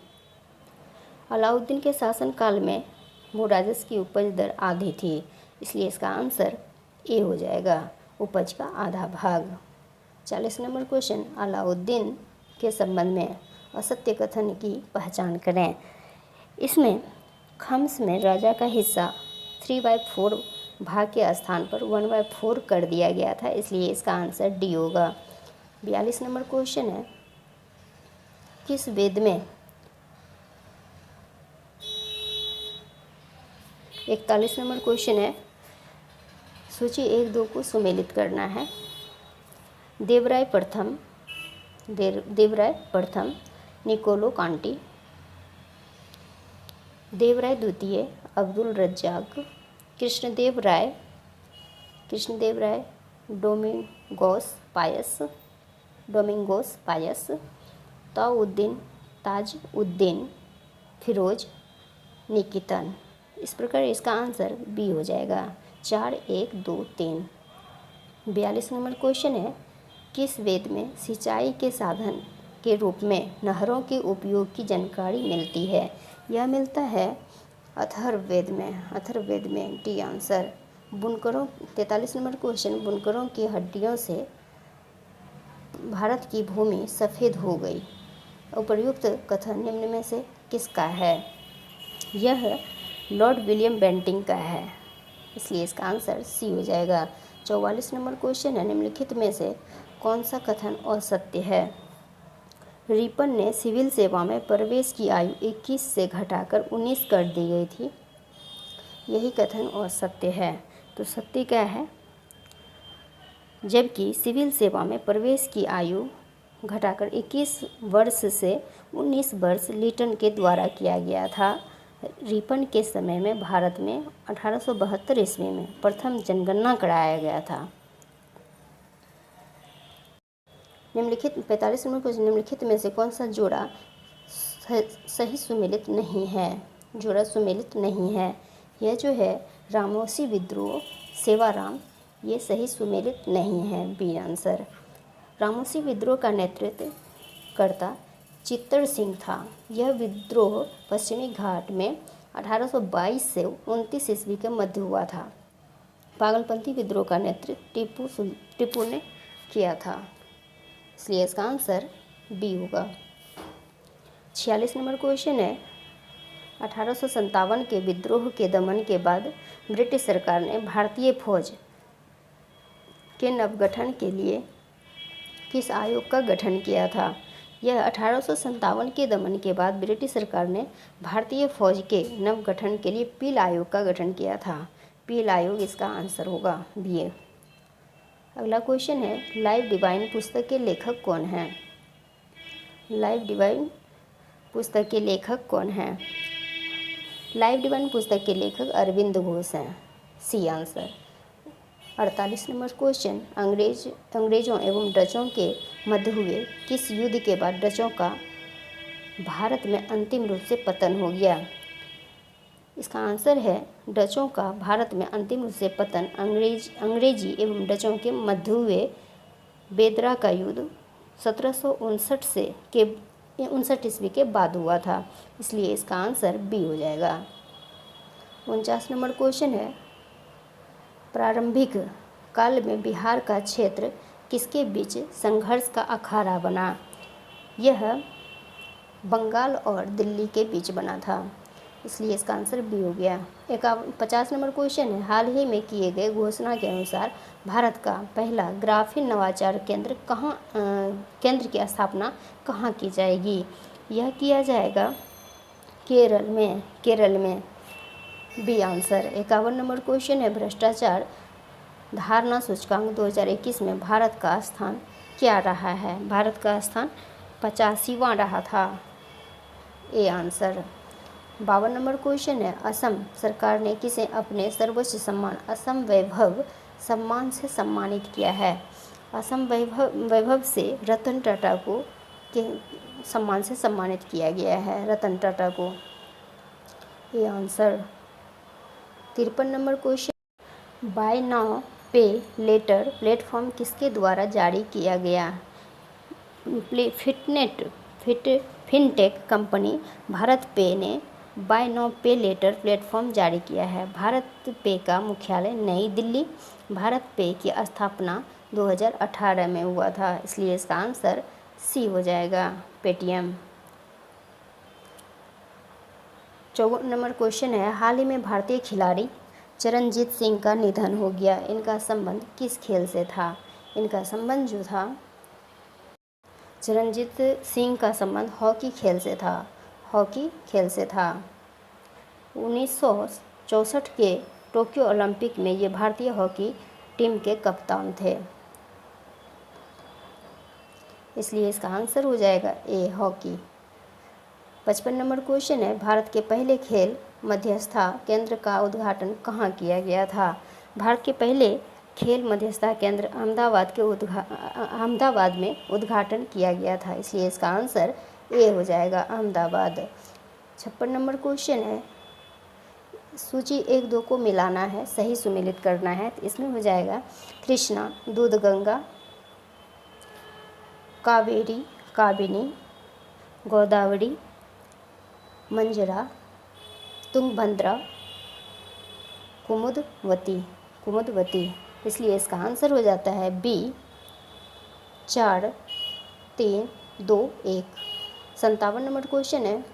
अलाउद्दीन के शासनकाल में भू राजस्व की उपज दर आधी थी, इसलिए इसका आंसर ए हो जाएगा, उपज का आधा भाग। 40 नंबर क्वेश्चन, अलाउद्दीन के संबंध में असत्य कथन की पहचान करें। इसमें खम्स में राजा का हिस्सा 3/4 भाग के स्थान पर 1/4 कर दिया गया था, इसलिए इसका आंसर डी होगा। 42 नंबर क्वेश्चन है, किस वेद में 41 नंबर क्वेश्चन है, सूची 1-2 को सुमेलित करना है। देवराय प्रथम निकोलो कांटी, देवराय द्वितीय अब्दुल रज्जाक, कृष्णदेव राय डोमिंगोस पायस, ताजुद्दीन फिरोज निकितन। इस प्रकार इसका आंसर बी हो जाएगा, 4, 1, 2, 3। 42 नंबर क्वेश्चन है, किस वेद में सिंचाई के साधन के रूप में नहरों के उपयोग की जानकारी मिलती है? यह मिलता है अथर्ववेद में, डी आंसर। बुनकरों 43 नंबर क्वेश्चन, बुनकरों की हड्डियों से भारत की भूमि सफ़ेद हो गई, उपर्युक्त कथन निम्न में से किसका है? यह लॉर्ड विलियम बेंटिंग का है, इसलिए इसका आंसर सी हो जाएगा। 44 नंबर क्वेश्चन है, निम्नलिखित में से कौन सा कथन असत्य है? रिपन ने सिविल सेवा में प्रवेश की आयु 21 से घटाकर 19 कर दी गई थी, यही कथन असत्य है। तो सत्य क्या है? जबकि सिविल सेवा में प्रवेश की आयु घटाकर 21 वर्ष से 19 वर्ष लिटन के द्वारा किया गया था। रिपन के समय में भारत में 1872 ईस्वी में प्रथम जनगणना कराया गया था। निम्नलिखित 45 नंबर क्वेश्चन, निम्नलिखित में से कौन सा जोड़ा सही सुमेलित नहीं है? जोड़ा सुमेलित नहीं है, यह जो है रामोसी विद्रोह सेवाराम, ये सही सुमेलित नहीं है, बी आंसर। रामोसी विद्रोह का नेतृत्व करता चित्तर सिंह था। यह विद्रोह पश्चिमी घाट में 1822 से 29 ईस्वी के मध्य हुआ था। पागलपंथी विद्रोह का नेतृत्व टीपू ने किया था। इसलिए इसका आंसर बी होगा। 46 नंबर क्वेश्चन है, 1857 के विद्रोह के दमन के बाद ब्रिटिश सरकार ने भारतीय फौज के नवगठन के लिए किस आयोग का गठन किया था? यह 1857 के दमन के बाद ब्रिटिश सरकार ने भारतीय फौज के नवगठन के लिए पील आयोग का गठन किया था। पील आयोग इसका आंसर होगा बी। अगला क्वेश्चन है, लाइफ डिवाइन पुस्तक के लेखक कौन हैं? लाइफ डिवाइन पुस्तक के लेखक कौन हैं? लाइफ डिवाइन पुस्तक के लेखक अरविंद घोष हैं, सी आंसर। 48 नंबर क्वेश्चन, अंग्रेजों एवं डचों के मध्य हुए किस युद्ध के बाद डचों का भारत में अंतिम रूप से पतन हो गया? इसका आंसर है डचों का भारत में अंतिम रूप से पतन अंग्रेजी एवं डचों के मध्य हुए बेदरा का युद्ध 1759 से 59 ईस्वी के बाद हुआ था, इसलिए इसका आंसर बी हो जाएगा। 49 नंबर क्वेश्चन है, प्रारंभिक काल में बिहार का क्षेत्र किसके बीच संघर्ष का अखाड़ा बना? यह बंगाल और दिल्ली के बीच बना था, इसलिए इसका आंसर बी हो गया। 50 नंबर क्वेश्चन है, हाल ही में किए गए घोषणा के अनुसार भारत का पहला ग्राफीन नवाचार केंद्र की स्थापना कहाँ की जाएगी? यह किया जाएगा केरल में, बी आंसर। 51 नंबर क्वेश्चन है, भ्रष्टाचार धारणा सूचकांक 2021 में भारत का स्थान क्या रहा है? भारत का स्थान 85वां रहा था, ए आंसर। 52 नंबर क्वेश्चन है, असम सरकार ने किसे अपने सर्वोच्च सम्मान असम वैभव सम्मान से सम्मानित किया है? असम वैभव से रतन टाटा को के सम्मान से सम्मानित किया गया है, रतन टाटा को, ये answer. 53 number question, buy now pay later platform किसके द्वारा जारी किया गया? फिनटेक कंपनी भारत पे ने bye now pay later platform जारी किया है। भारत पे का मुख्यालय नई दिल्ली। भारत पे की स्थापना 2018 में हुआ था, इसलिए इसका आंसर सी हो जाएगा, पेटीएम। 54 नंबर क्वेश्चन है, हाल ही में भारतीय खिलाड़ी चरणजीत सिंह का निधन हो गया, इनका संबंध किस खेल से था? इनका संबंध जो था, चरणजीत सिंह का संबंध हॉकी खेल से था, हॉकी खेल से था। 1964 के टोक्यो ओलंपिक में ये भारतीय हॉकी टीम के कप्तान थे, इसलिए इसका आंसर हो जाएगा ए, हॉकी। 55 नंबर क्वेश्चन है, भारत के पहले खेल मध्यस्थता केंद्र का उद्घाटन कहाँ किया गया था? भारत के पहले खेल मध्यस्थता केंद्र अहमदाबाद में उद्घाटन किया गया था, इसलिए इसका आंसर ए हो जाएगा, अहमदाबाद। 56 नंबर क्वेश्चन है, सूची 1-2 को मिलाना है, सही सुमेलित करना है, तो इसमें हो जाएगा कृष्णा, दूधगंगा, कावेरी, काबिनी, गोदावरी, मंजरा, तुंगभद्रा, कुमुदवती, इसलिए इसका आंसर हो जाता है बी, 4, 3, 2, 1। 57 नंबर क्वेश्चन है,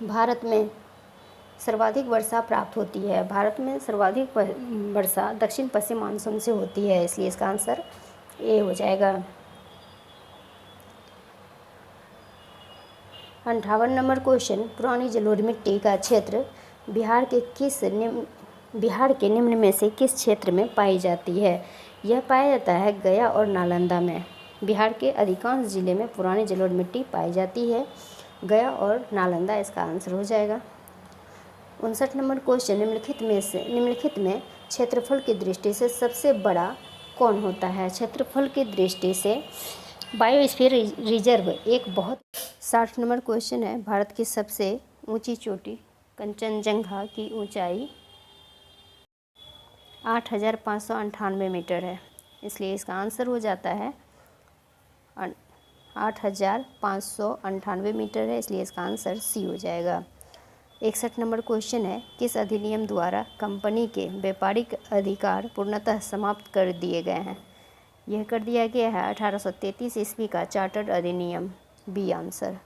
भारत में सर्वाधिक वर्षा प्राप्त होती है। भारत में सर्वाधिक वर्षा दक्षिण पश्चिम मानसून से होती है, इसलिए इसका आंसर ए हो जाएगा। 58 नंबर क्वेश्चन, पुरानी जलोढ़ मिट्टी का क्षेत्र बिहार के निम्न में से किस क्षेत्र में पाई जाती है? यह पाया जाता है गया और नालंदा में। बिहार के अधिकांश जिले में पुरानी जलोढ़ मिट्टी पाई जाती है, गया और नालंदा इसका आंसर हो जाएगा। 59 नंबर क्वेश्चन, निम्नलिखित में क्षेत्रफल की दृष्टि से सबसे बड़ा कौन होता है? क्षेत्रफल की दृष्टि से बायोस्फीयर रिजर्व एक बहुत। 60 नंबर क्वेश्चन है, भारत की सबसे ऊंची चोटी कंचनजंगा की ऊंचाई 8,598 मीटर है, इसलिए इसका आंसर हो जाता है 8,598 मीटर है, इसलिए इसका आंसर सी हो जाएगा। 61 नंबर क्वेश्चन है, किस अधिनियम द्वारा कंपनी के व्यापारिक अधिकार पूर्णतः समाप्त कर दिए गए हैं? यह कर दिया गया है 1833 ईस्वी का चार्टर्ड अधिनियम, बी आंसर।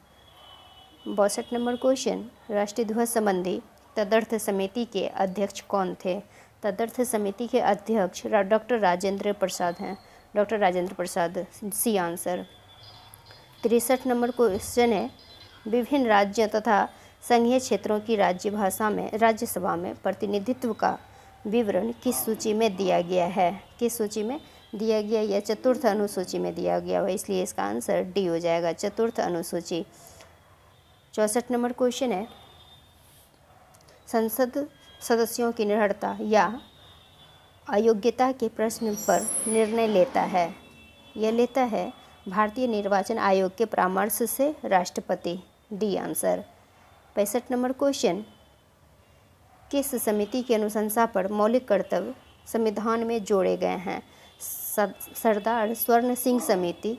62 नंबर क्वेश्चन, राष्ट्रीय ध्वज संबंधी तदर्थ समिति के अध्यक्ष कौन थे? तदर्थ समिति के अध्यक्ष डॉक्टर राजेंद्र प्रसाद हैं, doctor Rajendra Prasad, C answer. 63 number question है, विभिन्न राज्यों तथा संघीय क्षेत्रों की राज्यसभा में प्रतिनिधित्व का विवरण किस सूची में दिया गया है? किस सूची में दिया गया? यह चतुर्थ अनुसूची में दिया गया है, इसलिए इसका आंसर डी हो जाएगा, चतुर्थ अनुसूची। 64 नंबर क्वेश्चन है, संसद सदस्यों की निरर्थता या अयोग्यता के प्रश्न पर निर्णय लेता है? यह लेता है भारतीय निर्वाचन आयोग के परामर्श से राष्ट्रपति, डी आंसर। 65 नंबर क्वेश्चन, किस समिति की अनुशंसा पर मौलिक कर्तव्य संविधान में जोड़े गए हैं? सरदार स्वर्ण सिंह समिति,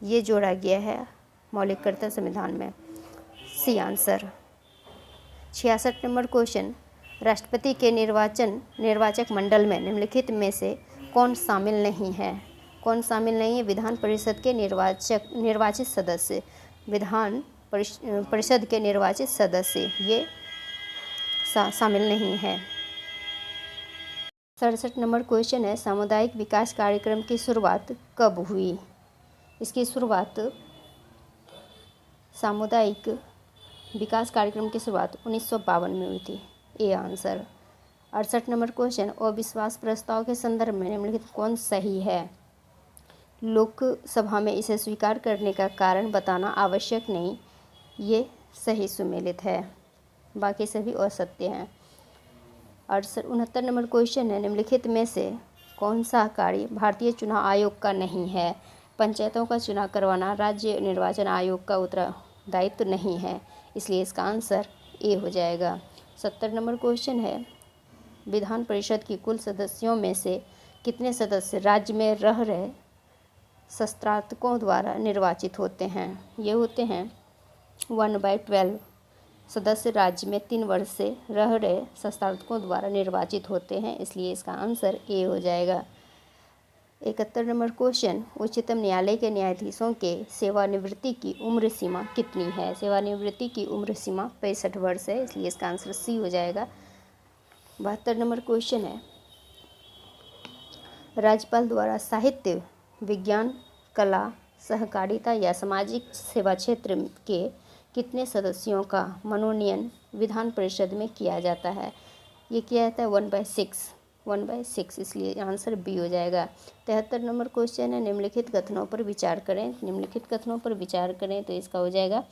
ये जोड़ा गया है मौलिक कर्तव्य संविधान में, सी आंसर। 66 नंबर क्वेश्चन, राष्ट्रपति के निर्वाचक मंडल में निम्नलिखित में से कौन शामिल नहीं है? कौन शामिल नहीं है? विधान परिषद के निर्वाचित सदस्य, विधान परिषद के निर्वाचित सदस्य ये शामिल नहीं है। 67 नंबर क्वेश्चन है, सामुदायिक विकास कार्यक्रम की शुरुआत कब हुई? इसकी शुरुआत सामुदायिक विकास कार्यक्रम की शुरुआत 1952 में हुई थी, ए आंसर। 68 नंबर क्वेश्चन, अविश्वास प्रस्ताव के संदर्भ में निम्नलिखित कौन सही है? लोकसभा में इसे स्वीकार करने का कारण बताना आवश्यक नहीं, ये सही सुमेलित है, बाकी सभी असत्य हैं। 69 नंबर क्वेश्चन है, निम्नलिखित में से कौन सा कार्य भारतीय चुनाव आयोग का नहीं है? पंचायतों का चुनाव करवाना राज्य निर्वाचन आयोग का उत्तरदायित्व नहीं है, इसलिए इसका आंसर ए हो जाएगा। 70 नंबर क्वेश्चन है, विधान परिषद की कुल सदस्यों में से कितने सदस्य राज्य में रह रहे शस्त्रार्थकों द्वारा निर्वाचित होते हैं? ये होते हैं 1/12 सदस्य राज्य में 3 वर्ष से रह रहे शस्त्रार्थकों द्वारा निर्वाचित होते हैं, इसलिए इसका आंसर ए हो जाएगा। 71 नंबर क्वेश्चन, उच्चतम न्यायालय के न्यायाधीशों के सेवानिवृत्ति की उम्र सीमा कितनी है? सेवानिवृत्ति की उम्र सीमा 65 वर्ष है, इसलिए इसका आंसर सी हो जाएगा। 72 नंबर क्वेश्चन है, राज्यपाल द्वारा साहित्य, विज्ञान, कला, सहकारिता या सामाजिक सेवा क्षेत्र के कितने सदस्यों का मनोनयन विधान परिषद में किया जाता है? ये किया जाता है 1/6, इसलिए आंसर बी हो जाएगा। 73 नंबर क्वेश्चन है, निम्नलिखित कथनों पर विचार करें। निम्नलिखित कथनों पर विचार करें तो इसका हो जाएगा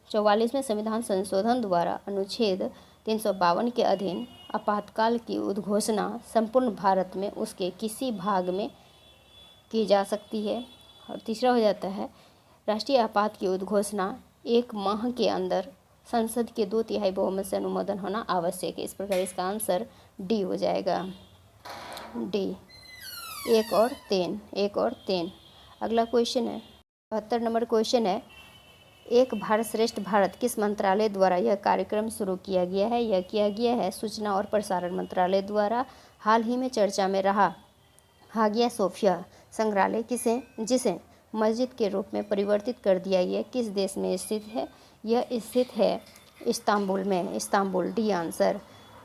44वें संविधान संशोधन द्वारा अनुच्छेद 352 के अधीन आपातकाल की उद्घोषणा संपूर्ण भारत में उसके किसी भाग में की जा सकती है। और तीसरा हो जाता है, राष्ट्रीय आपात की उद्घोषणा 1 माह के अंदर संसद के 2/3 बहुमत से अनुमोदन होना आवश्यक है। इस प्रकार इसका आंसर डी हो जाएगा, डी। 1 और 3। अगला क्वेश्चन है 72 नंबर क्वेश्चन है, एक भारत श्रेष्ठ भारत किस मंत्रालय द्वारा यह कार्यक्रम शुरू किया गया है? यह किया गया है सूचना और प्रसारण मंत्रालय द्वारा। हाल ही में चर्चा में रहा हागिया सोफिया संग्रहालय जिसे मस्जिद के रूप में परिवर्तित कर दिया गया, किस देश में स्थित है? यह स्थित है इस्तांबुल में, Istanbul, D answer.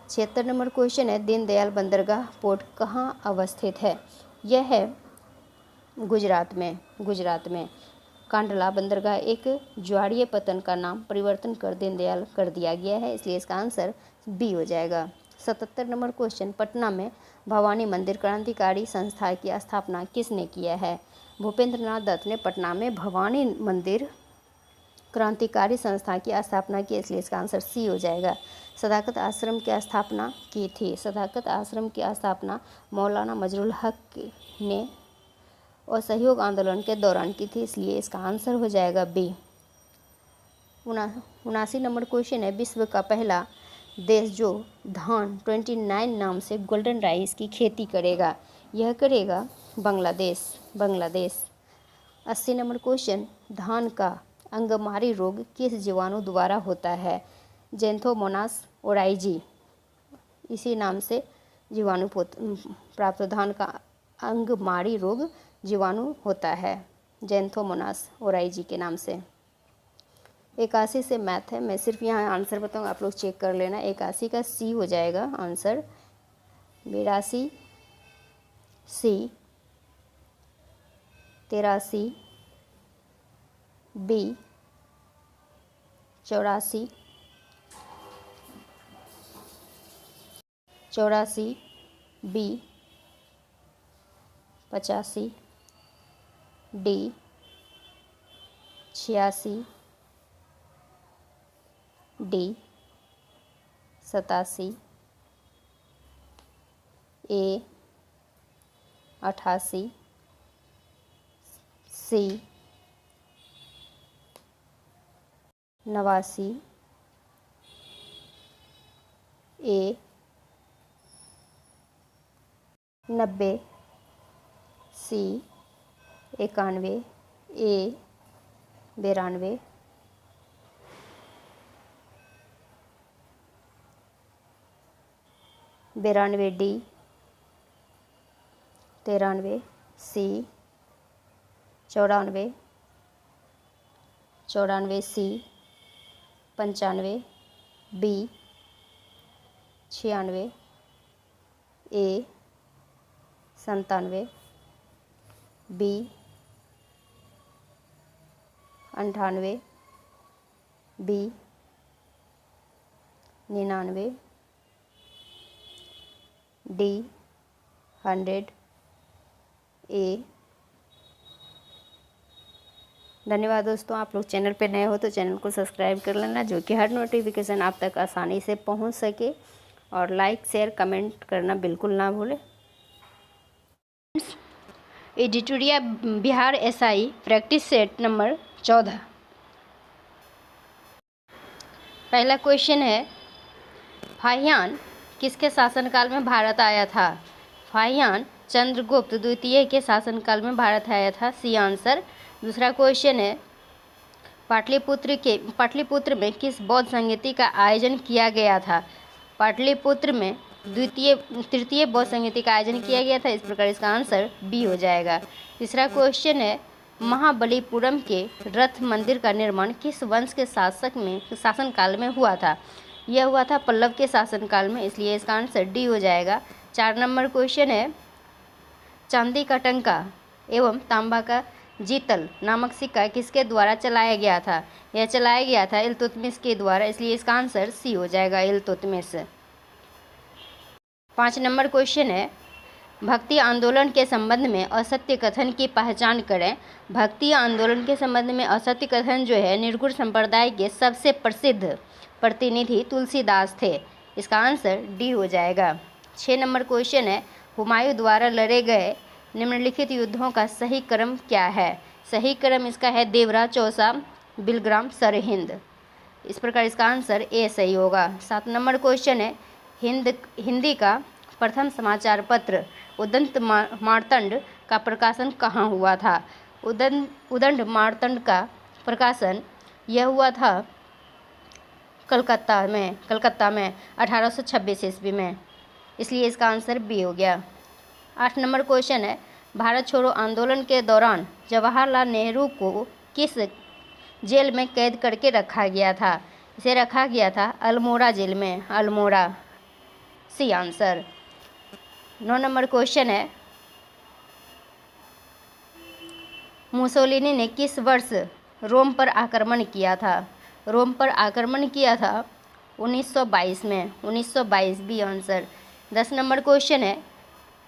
76 number question है, दीनदयाल बंदरगाह पोर्ट कहाँ अवस्थित है? यह है गुजरात में। कांडला बंदरगाह एक ज्वारीय पतन का नाम परिवर्तन कर दीनदयाल कर दिया गया है, इसलिए इसका आंसर बी हो जाएगा। 77 नंबर क्वेश्चन, पटना में भवानी मंदिर क्रांतिकारी संस्था की स्थापना किसने किया है? भूपेंद्र नाथ दत्त ने पटना में भवानी मंदिर क्रांतिकारी संस्था की स्थापना की, इसलिए इसका आंसर सी हो जाएगा। सदाकत आश्रम की स्थापना की थी। सदाकत आश्रम की स्थापना मौलाना मजरुल हक ने असहयोग आंदोलन के दौरान की थी, इसलिए इसका आंसर हो जाएगा बी। 79 नंबर क्वेश्चन है, विश्व का पहला देश जो धान 29 नाम से गोल्डन राइस की खेती करेगा, यह करेगा बांग्लादेश। 80 नंबर क्वेश्चन, धान का अंगमारी रोग किस जीवाणु द्वारा होता है? जेंथोमोनास ओराइजी इसी नाम से जीवाणु प्राप्तधान का अंगमारी रोग जीवाणु होता है, जैंथोमोनास ओराइजी के नाम से। 81 से मैथ है, मैं सिर्फ यहाँ आंसर बताऊँगा, आप लोग चेक कर लेना। 81 का सी हो जाएगा आंसर, 82 सी, 83 बी, 84 बी, 85 डी, 86 डी, 87 ए, 88 सी, 89 ए, 90 सी, 91 ए, 92 डी, 93 सी, 94 सी, 95 बी, 96 ए, 97 बी, 98 बी, 99 डी, 100 ए। धन्यवाद दोस्तों, आप लोग चैनल पे नए हो तो चैनल को सब्सक्राइब कर लेना, जो कि हर नोटिफिकेशन आप तक आसानी से पहुंच सके, और लाइक शेयर कमेंट करना बिल्कुल ना भूलें। एडिटोरिया Bihar SI practice set number 14। पहला क्वेश्चन है, फाहियान किसके शासनकाल में भारत आया था? फाहियान चंद्रगुप्त द्वितीय के शासनकाल में भारत आया था, सी आंसर। दूसरा क्वेश्चन है, पाटलिपुत्र में किस बौद्ध संगीति का आयोजन किया गया था? पाटलिपुत्र में तृतीय बौद्ध संगीति का आयोजन किया गया था, इस प्रकार इसका आंसर बी हो जाएगा। तीसरा क्वेश्चन है, महाबलीपुरम के रथ मंदिर का निर्माण किस वंश के शासनकाल में हुआ था? यह हुआ था पल्लव के शासनकाल में, इसलिए इसका आंसर डी हो जाएगा। 4 नंबर क्वेश्चन है, चांदी का टंका एवं तांबा का जीतल नामक सिक्का किसके द्वारा चलाया गया था? यह चलाया गया था इल्तुतमिश के द्वारा, इसलिए इसका आंसर सी हो जाएगा, इल्तुतमिश। 5 नंबर क्वेश्चन है, भक्ति आंदोलन के संबंध में असत्य कथन की पहचान करें। भक्ति आंदोलन के संबंध में असत्य कथन जो है, निर्गुण संप्रदाय के सबसे प्रसिद्ध प्रतिनिधि तुलसीदास थे, इसका आंसर डी हो जाएगा। 6 नंबर क्वेश्चन है, हुमायूं द्वारा लड़े गए निम्नलिखित युद्धों का सही क्रम क्या है? सही क्रम इसका है देवरा, चौसा, बिलग्राम, सरहिंद, इस प्रकार इसका आंसर ए सही होगा। 7 नंबर क्वेश्चन है, हिंदी का प्रथम समाचार पत्र उदंत मार्तंड का प्रकाशन कहाँ हुआ था? उदंड मार्तंड का प्रकाशन यह हुआ था कलकत्ता में 1826 ईस्वी में, इसलिए इसका आंसर बी हो गया। 8 नंबर क्वेश्चन है, भारत छोड़ो आंदोलन के दौरान जवाहरलाल नेहरू को किस जेल में कैद करके रखा गया था? इसे रखा गया था अल्मोड़ा जेल में, Almora, C answer. 9 number question है, मुसोलिनी ने किस वर्ष रोम पर आक्रमण किया था? रोम पर आक्रमण किया था 1922 में, 1922 बी आंसर। 10 नंबर क्वेश्चन है,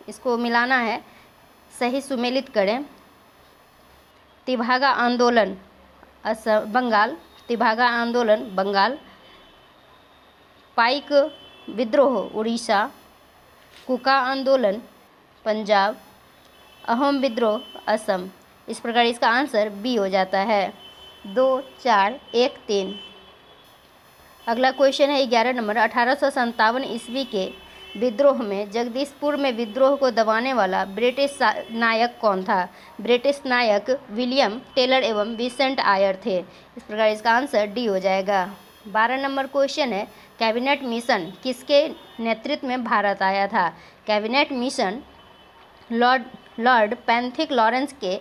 इसको मिलाना है, सही सुमेलित करें। तिभागा आंदोलन बंगाल, तिभागा आंदोलन बंगाल, पाइक विद्रोह उड़ीसा, कुका आंदोलन पंजाब, अहोम विद्रोह असम, इस प्रकार इसका आंसर बी हो जाता है। 2, 4, 1, 3। अगला क्वेश्चन है 11 नंबर, 1857 ईस्वी के विद्रोह में जगदीशपुर में विद्रोह को दबाने वाला ब्रिटिश नायक कौन था? ब्रिटिश नायक विलियम टेलर एवं विंसेंट आयर थे, इस प्रकार इसका आंसर डी हो जाएगा। 12 नंबर क्वेश्चन है कैबिनेट मिशन किसके नेतृत्व में भारत आया था? Cabinet mission Lord Pethick Lawrence के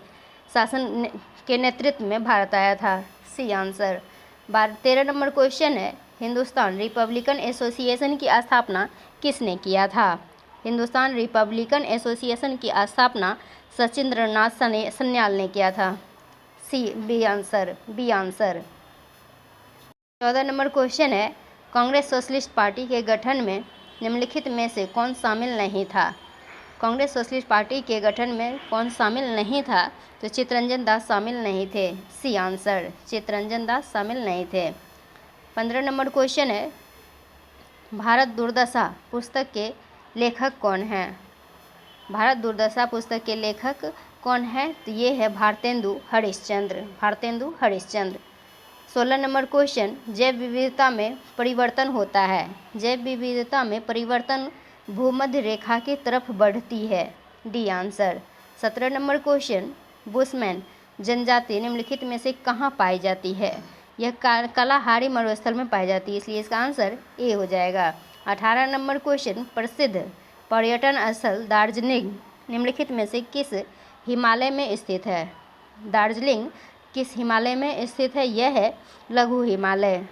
शासन के नेतृत्व में भारत आया था। C answer. 13 नंबर क्वेश्चन है हिंदुस्तान रिपब्लिकन एसोसिएशन की स्थापना किसने किया था? हिंदुस्तान रिपब्लिकन एसोसिएशन की स्थापना सचिंद्रनाथ सन्याल ने किया था। B answer. 14 नंबर क्वेश्चन है कांग्रेस सोशलिस्ट पार्टी के गठन में निम्नलिखित में से कौन शामिल नहीं था? कांग्रेस सोशलिस्ट पार्टी के गठन में कौन शामिल नहीं था? तो चित्तरंजन दास शामिल नहीं थे। C answer. चित्तरंजन दास शामिल नहीं थे। 15 नंबर क्वेश्चन है भारत दुर्दशा पुस्तक के लेखक कौन हैं? भारत दुर्दशा पुस्तक के लेखक कौन है? तो ये है भारतेंदु हरिश्चंद्र। 16 नंबर क्वेश्चन जैव विविधता में परिवर्तन होता है। जैव विविधता में परिवर्तन भूमध्य रेखा की तरफ बढ़ती है। D answer. 17 number question bushman जनजाति निम्नलिखित में से कहाँ पाई जाती है? यह कालाहारी मरुस्थल में पाई जाती है, इसलिए इसका आंसर ए हो जाएगा। 18 नंबर क्वेश्चन प्रसिद्ध पर्यटन स्थल दार्जिलिंग निम्नलिखित में से किस हिमालय में स्थित है? दार्जिलिंग किस हिमालय में स्थित है? यह है लघु हिमालय।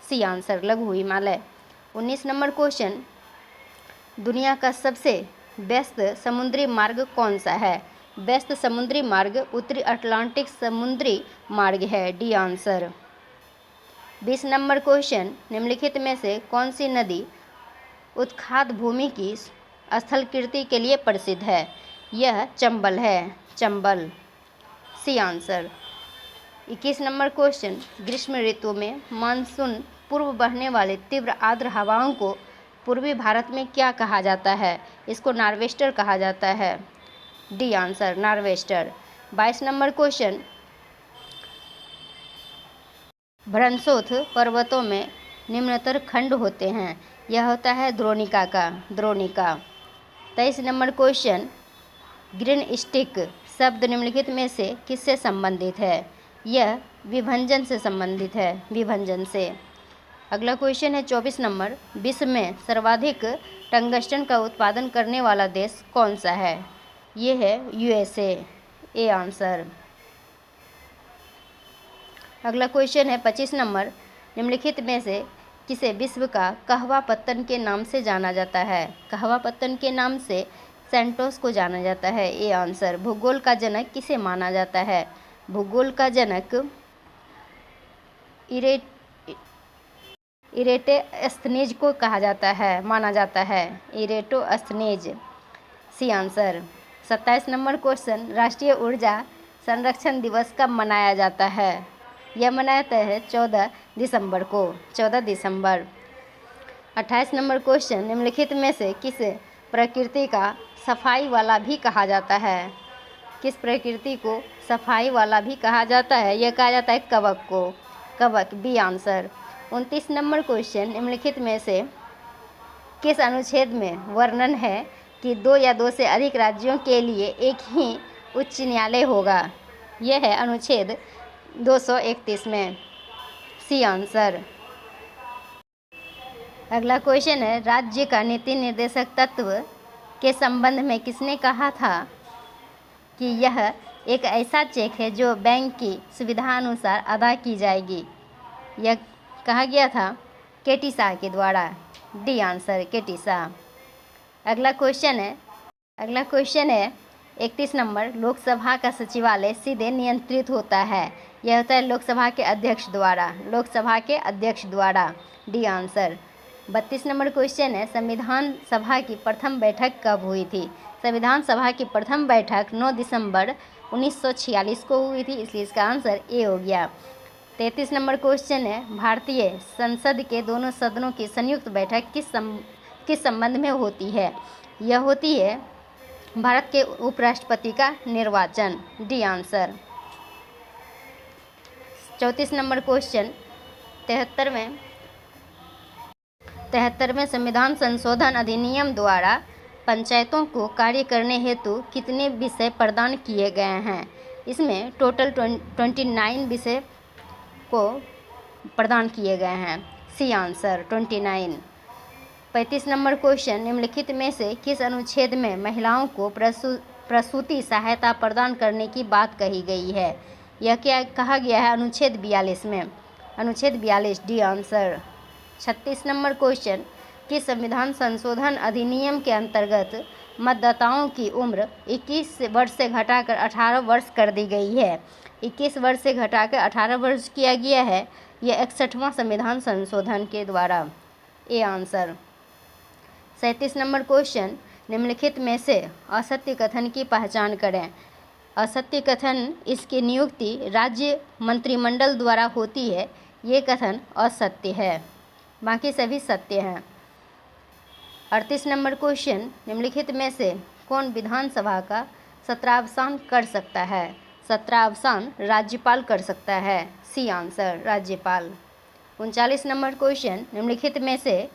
C answer. लघु हिमालय। 19 नंबर क्वेश्चन दुनिया का सबसे व्यस्त समुद्री मार्ग कौन सा है? व्यस्त समुद्री मार्ग उत्तरी अटलांटिक समुद्री मार्ग है। D answer. 20 नंबर क्वेश्चन निम्नलिखित में से कौन सी नदी उत्खात भूमि की स्थलकृति के लिए प्रसिद्ध है? यह चंबल है। Chambal. C answer. 21 number question ग्रीष्म ऋतु में मानसून पूर्व बहने वाले तीव्र आर्द्र हवाओं को पूर्वी भारत में क्या कहा जाता है? इसको नार्वेस्टर कहा जाता है। D answer. Nor'wester. 22 number question भ्रंशोथ पर्वतों में निम्नतर खंड होते हैं। यह होता है द्रोणिका का। द्रोणिका। 23 नंबर क्वेश्चन ग्रीन स्टिक शब्द निम्नलिखित में से किससे संबंधित है? यह विभंजन से संबंधित है। विभंजन से। अगला क्वेश्चन है 24 नंबर विश्व में सर्वाधिक टंगस्टन का उत्पादन करने वाला देश कौन सा है? ये है यूएसए। A answer. अगला क्वेश्चन है 25 नंबर निम्नलिखित में से किसे विश्व का कहवा पत्तन के नाम से जाना जाता है? कहवा पत्तन के नाम से सेंटोस को जाना जाता है। A answer. भूगोल का जनक किसे माना जाता है? भूगोल का जनक इरेटोस्थनीज को कहा जाता है, माना जाता है। Eratosthenes. C answer. 27 number question राष्ट्रीय ऊर्जा संरक्षण दिवस कब मनाया जाता है? यह मनाया है 14 दिसंबर को। 14 दिसंबर। 28 नंबर क्वेश्चन निम्नलिखित में से किस प्रकृति का सफाई वाला भी कहा जाता है? किस प्रकृति को सफाई वाला भी कहा जाता है? यह कहा जाता है कवक को। कवक। B answer. 29 नंबर क्वेश्चन निम्नलिखित में से किस अनुच्छेद में वर्णन है कि 2 या 2 से अधिक राज्यों के लिए एक ही उच्च न्यायालय होगा? यह है अनुच्छेद 231 में। C answer. अगला क्वेश्चन है राज्य का नीति निर्देशक तत्व के संबंध में किसने कहा था कि यह एक ऐसा चेक है जो बैंक की सुविधा अनुसार अदा की जाएगी? यह कहा गया था केटी शाह के द्वारा। D answer. केटी शाह। अगला क्वेश्चन है 31 नंबर लोकसभा का सचिवालय सीधे नियंत्रित होता है। यह होता है लोकसभा के अध्यक्ष द्वारा। लोकसभा के अध्यक्ष द्वारा। D answer. 32 नंबर क्वेश्चन है संविधान सभा की प्रथम बैठक कब हुई थी? संविधान सभा की प्रथम बैठक 9 दिसंबर 1946 को हुई थी, इसलिए इसका आंसर ए हो गया। 33 नंबर क्वेश्चन है भारतीय संसद के दोनों सदनों की संयुक्त बैठक किस संबंध में होती है? यह होती है भारत के उपराष्ट्रपति का निर्वाचन। D answer. 34 नंबर क्वेश्चन 73वें संविधान संशोधन अधिनियम द्वारा पंचायतों को कार्य करने हेतु कितने विषय प्रदान किए गए हैं? इसमें टोटल 29 विषय को प्रदान किए गए हैं। C answer 29। 35 नंबर क्वेश्चन, निम्नलिखित में से किस अनुच्छेद में महिलाओं को प्रसूति सहायता प्रदान करने की बात कही गई है? यह क्या कहा गया है? अनुच्छेद 42 में। अनुच्छेद 42 डी आंसर। 36 नंबर क्वेश्चन, किस संविधान संशोधन अधिनियम के अंतर्गत मतदाताओं की उम्र 21 वर्ष से घटाकर 18 वर्ष कर दी गई है? 21 वर्ष से घटाकर 18 वर्ष किया गया है। यह 61वां संविधान संशोधन के द्वारा। A answer. 37 नंबर क्वेश्चन, निम्नलिखित में से असत्य कथन की पहचान करें। असत्य कथन, इसकी नियुक्ति राज्य मंत्रिमंडल द्वारा होती है, ये कथन असत्य है, बाकी सभी सत्य हैं। 38 नंबर क्वेश्चन, निम्नलिखित में से कौन विधानसभा का सत्रावसान कर सकता है? सत्रावसान राज्यपाल कर सकता है। सी आंसर राज्यपाल। 39 नंबर क्वेश्चन, निम्नलिखित में से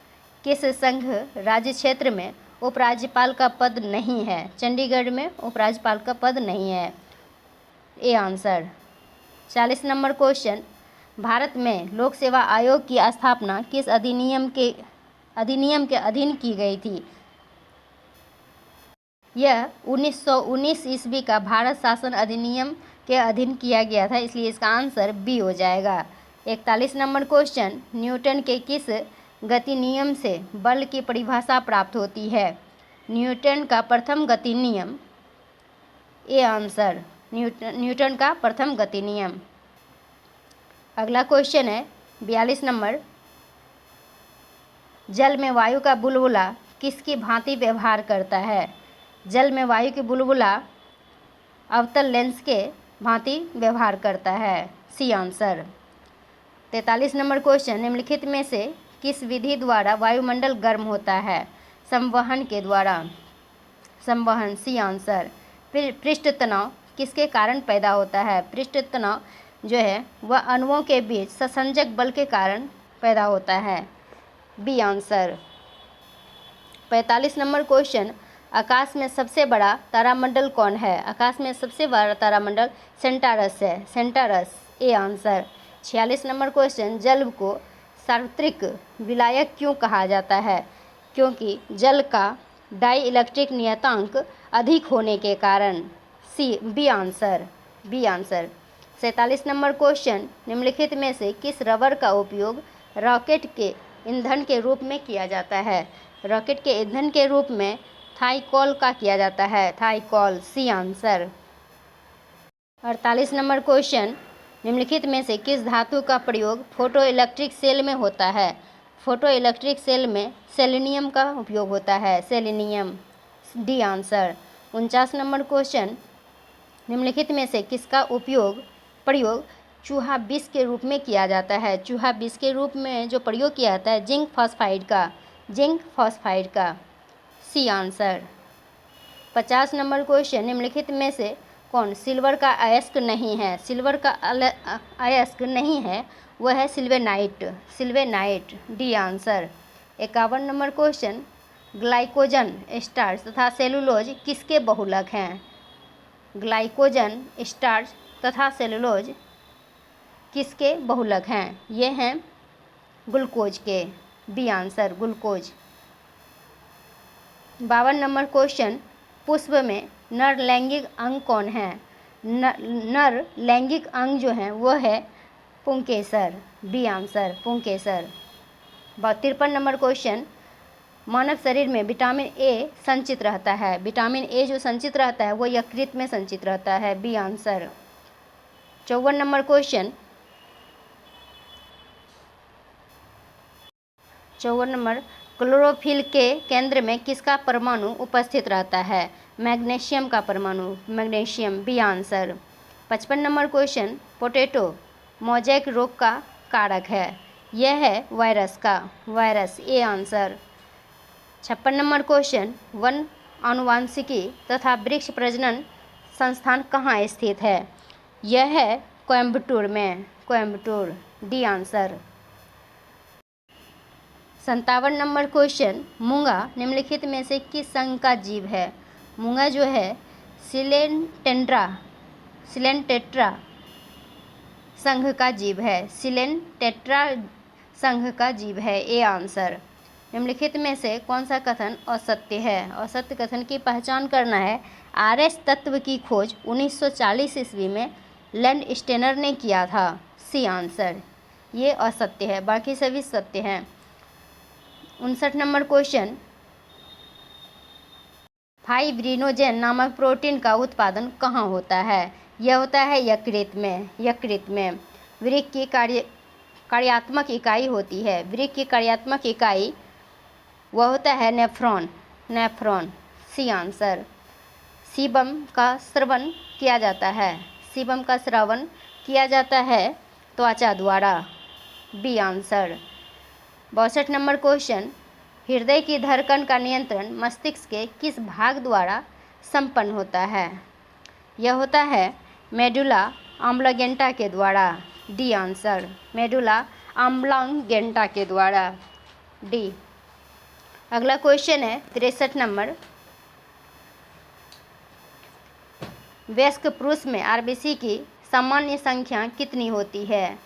किस संघ राज्य क्षेत्र में उपराज्यपाल का पद नहीं है? चंडीगढ़ में उपराज्यपाल का पद नहीं है। A answer. 40 number question, Bharat में लोक सेवा आयोग की स्थापना किस अधिनियम के अधीन की गई थी? यह 1919 ईस्वी का भारत शासन अधिनियम के अधीन किया गया था, इसलिए इसका आंसर बी हो जाएगा। 41 नंबर क्वेश्चन, न्यूटन के किस गति नियम से बल की परिभाषा प्राप्त होती है? न्यूटन का प्रथम गति नियम। ए आंसर न्यूटन का प्रथम गति नियम। अगला क्वेश्चन है 42 नंबर, जल में वायु का बुलबुला किसकी भांति व्यवहार करता है? जल में वायु की बुलबुला अवतल लेंस के भांति व्यवहार करता है। C answer. 43 नंबर क्वेश्चन, निम्नलिखित में से किस विधि द्वारा वायुमंडल गर्म होता है? संवहन के द्वारा। संवहन। C answer. फिर पृष्ठ तनाव किसके कारण पैदा होता है? पृष्ठ तनाव जो है वह अणुओं के बीच ससंजक बल के कारण पैदा होता है। B answer. 45 नंबर क्वेश्चन, आकाश में सबसे बड़ा तारामंडल कौन है? आकाश में सबसे बड़ा तारामंडल सेंटारस है। Centaurus. A answer. 46 number question, जल को सार्वत्रिक विलायक क्यों कहा जाता है? क्योंकि जल का डाई इलेक्ट्रिक नियतांक अधिक होने के कारण। B answer. B answer. 47 number question, निम्नलिखित में से किस रबर का उपयोग रॉकेट के ईंधन के रूप में किया जाता है? रॉकेट के ईंधन के रूप में थाइकॉल का किया जाता है। Thiokol. C answer. 48 number question, निम्नलिखित में से किस धातु का प्रयोग फोटो इलेक्ट्रिक सेल में होता है? फोटो इलेक्ट्रिक सेल में सेलेनियम का उपयोग होता है। Selenium. D answer. 49 number question, निम्नलिखित में से किसका प्रयोग चूहा विष के रूप में किया जाता है? चूहा विष के रूप में जो प्रयोग किया जाता है जिंक फॉस्फाइड का। जिंक फॉस्फाइड का। C answer. 50 नंबर क्वेश्चन, निम्नलिखित में से कौन सिल्वर का अयस्क नहीं है? सिल्वर का अयस्क नहीं है वह है sylvanite. Sylvanite. D answer. 51 number question, glycogen, starch तथा सेलुलोज किसके बहुलक हैं? ग्लाइकोजन, स्टार्च तथा सेलुलोज किसके बहुलक हैं? ये हैं ग्लूकोज के। B answer glucose. 52 number question, पुष्प में नर लैंगिक अंग कौन है? नर लैंगिक अंग जो है वो है पुंकेसर। बी आंसर पुंकेसर। 53 नंबर क्वेश्चन, मानव शरीर में विटामिन ए संचित रहता है। विटामिन ए जो संचित रहता है वो यकृत में संचित रहता है। B answer. 54 number question, 54 number, chlorophyll के केंद्र में किसका परमाणु उपस्थित रहता है? मैग्नीशियम का परमाणु। Magnesium. B answer. 55 number question, potato mosaic रोग का कारक है। यह है वायरस का। Virus. A answer. 56 number question, वन आनुवांशिकी तथा वृक्ष प्रजनन संस्थान कहाँ स्थित है? यह है कोयम्बटूर में। Coimbatore. D answer. 57 number question, मूंगा निम्नलिखित में से किस संघ का जीव है? मूंगा जो है सिलेंटेट्रा संघ का जीव है? सिलेन टेट्रा संघ का जीव है। A answer. निम्नलिखित में से कौन सा कथन असत्य है? असत्य कथन की पहचान करना है। आरएस तत्व की खोज 1940 ईस्वी में लैंड स्टेनर ने किया था। C answer. ये असत्य है, बाकी सभी सत्य हैं। 59 नंबर क्वेश्चन, फाइब्रिनोजेन नामक प्रोटीन का उत्पादन कहाँ होता है? यह होता है यकृत में। यकृत में वृक्क की कार्यात्मक इकाई होती है। वृक्क की कार्यात्मक इकाई वह होता है nephron. Nephron. C answer. Sebum का श्रवण किया जाता है। सीबम का श्रवण किया जाता है त्वचा द्वारा। B answer. 62 नंबर क्वेश्चन, हृदय की धड़कन का नियंत्रण मस्तिष्क के किस भाग द्वारा संपन्न होता है? यह होता है मेडुला ऑब्लांगेटा के द्वारा। D answer. मेडुला ऑब्लांगेटा के द्वारा। डी। अगला क्वेश्चन है 63 नंबर, वयस्क पुरुष में आरबीसी की सामान्य संख्या कितनी होती है?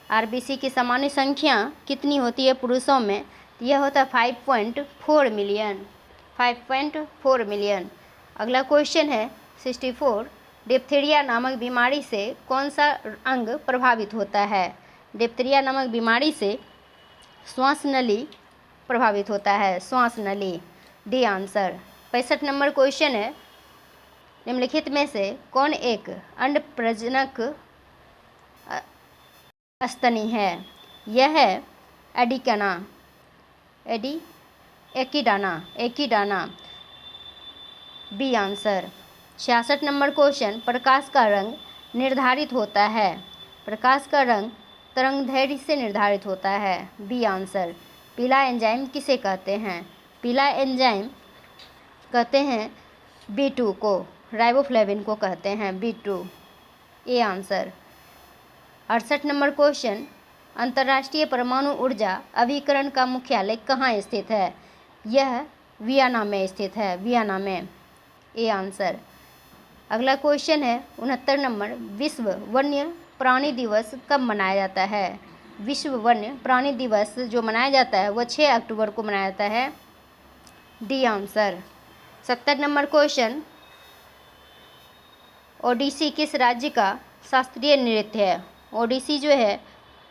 आरबीसी की सामान्य संख्या कितनी होती है पुरुषों में? यह होता है 5.4 मिलियन। 5.4 मिलियन। अगला क्वेश्चन है 64, डिप्थीरिया नामक बीमारी से कौन सा अंग प्रभावित होता है? डिप्थीरिया नामक बीमारी से श्वास नली प्रभावित होता है। श्वास नली। D answer. 65 नंबर क्वेश्चन है, निम्नलिखित में से कौन एक अंड प्रजनक स्तनी है? यह है एडिकाना। Echidna. B answer. 66 number question, प्रकाश का रंग निर्धारित होता है। प्रकाश का रंग तरंगदैर्घ्य से निर्धारित होता है। B answer. पीला एंजाइम किसे कहते हैं? पीला एंजाइम कहते हैं B2 को, राइबोफ्लेविन को कहते हैं B2। A answer. 68 number question, अंतर्राष्ट्रीय परमाणु ऊर्जा अभिकरण का मुख्यालय कहाँ स्थित है? यह वियना में स्थित है। वियना में। A answer. अगला क्वेश्चन है 69 नंबर, विश्व वन्य प्राणी दिवस कब मनाया जाता है? विश्व वन्य प्राणी दिवस जो मनाया जाता है वह 6 अक्टूबर को मनाया जाता है। D answer. 70 number question, Odissi किस राज्य का शास्त्रीय नृत्य है? ओडिसी जो है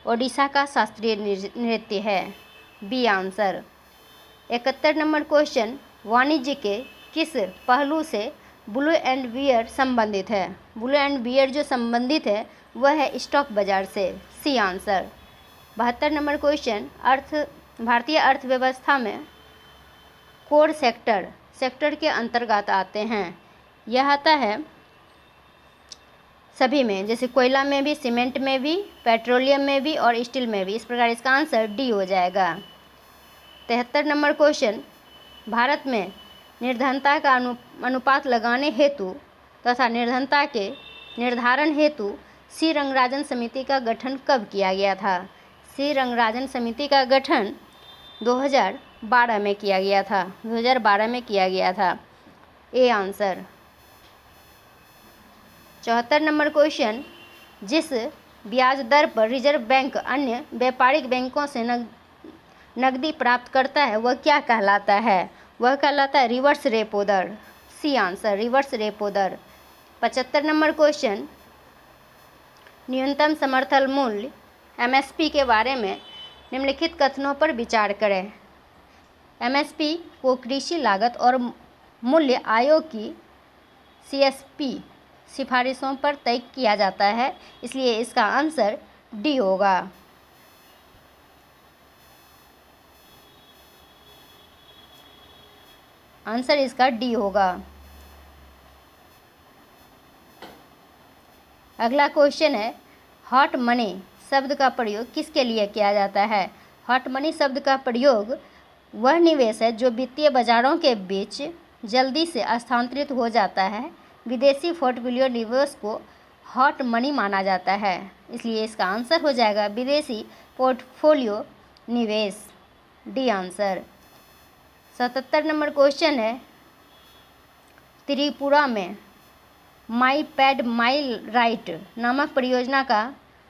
ओडिशा का शास्त्रीय नृत्य है। B answer. 71 नंबर क्वेश्चन, वाणिज्य के किस पहलू से ब्लू एंड बियर संबंधित है? ब्लू एंड बियर जो संबंधित है वह है स्टॉक बाजार से। C answer. 72 नंबर क्वेश्चन, भारतीय अर्थव्यवस्था में कोर सेक्टर के अंतर्गत आते हैं। यह आता है सभी में, जैसे कोयला में भी, सीमेंट में भी, पेट्रोलियम में भी और स्टील में भी। इस प्रकार इसका आंसर डी हो जाएगा। 73 नंबर क्वेश्चन, भारत में निर्धनता का अनुपात लगाने हेतु तथा निर्धनता के निर्धारण हेतु सी रंगराजन समिति का गठन कब किया गया था? सी रंगराजन समिति का गठन 2012 में किया गया था। 2012 में किया गया था। A answer. 74 नंबर क्वेश्चन, जिस ब्याज दर पर रिजर्व बैंक अन्य व्यापारिक बैंकों से नकदी प्राप्त करता है वह क्या कहलाता है? वह कहलाता है रिवर्स रेपो दर। C answer. रिवर्स रेपो दर। 75 नंबर क्वेश्चन, न्यूनतम समर्थन मूल्य MSP के बारे में निम्नलिखित कथनों पर विचार करें। MSP को कृषि लागत और मूल्य आयोग की CSP सिफारिशों पर तय किया जाता है, इसलिए इसका आंसर डी होगा। आंसर इसका डी होगा। अगला क्वेश्चन है, हॉट मनी शब्द का प्रयोग किसके लिए किया जाता है? हॉट मनी शब्द का प्रयोग वह निवेश है जो वित्तीय बाजारों के बीच जल्दी से स्थानांतरित हो जाता है। विदेशी पोर्टफोलियो निवेश को हॉट मनी माना जाता है, इसलिए इसका आंसर हो जाएगा विदेशी पोर्टफोलियो निवेश। D answer. 77 नंबर क्वेश्चन है, त्रिपुरा में माई पैड माई राइट नामक परियोजना का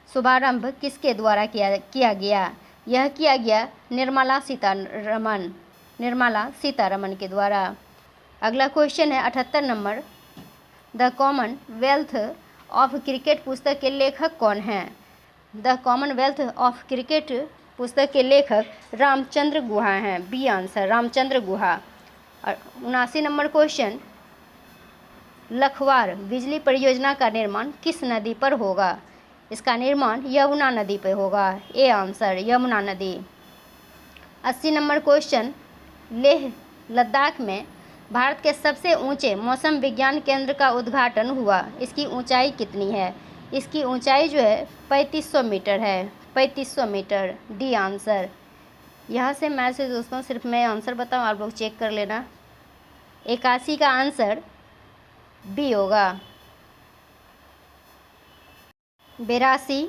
शुभारंभ किसके द्वारा किया गया? यह किया गया निर्मला सीतारमण के द्वारा। अगला क्वेश्चन है 78 number, the Commonwealth of cricket पुस्तक के लेखक कौन हैं? द कॉमनवेल्थ ऑफ क्रिकेट पुस्तक के लेखक रामचंद्र गुहा हैं। B answer, Ramachandra Guha. 79 number question, Lakhwar बिजली परियोजना का निर्माण किस नदी पर होगा? इसका निर्माण यमुना नदी पर होगा। ए आंसर, यमुना नदी। 80 नंबर क्वेश्चन, लेह लद्दाख में भारत के सबसे ऊंचे मौसम विज्ञान केंद्र का उद्घाटन हुआ। इसकी ऊंचाई कितनी है? इसकी ऊंचाई जो है 3500 मीटर है, 3500 मीटर। D answer. यहाँ से मैं से दोस्तों सिर्फ मैं आंसर बताऊँ, आप लोग चेक कर लेना। 81 का आंसर बी होगा। 82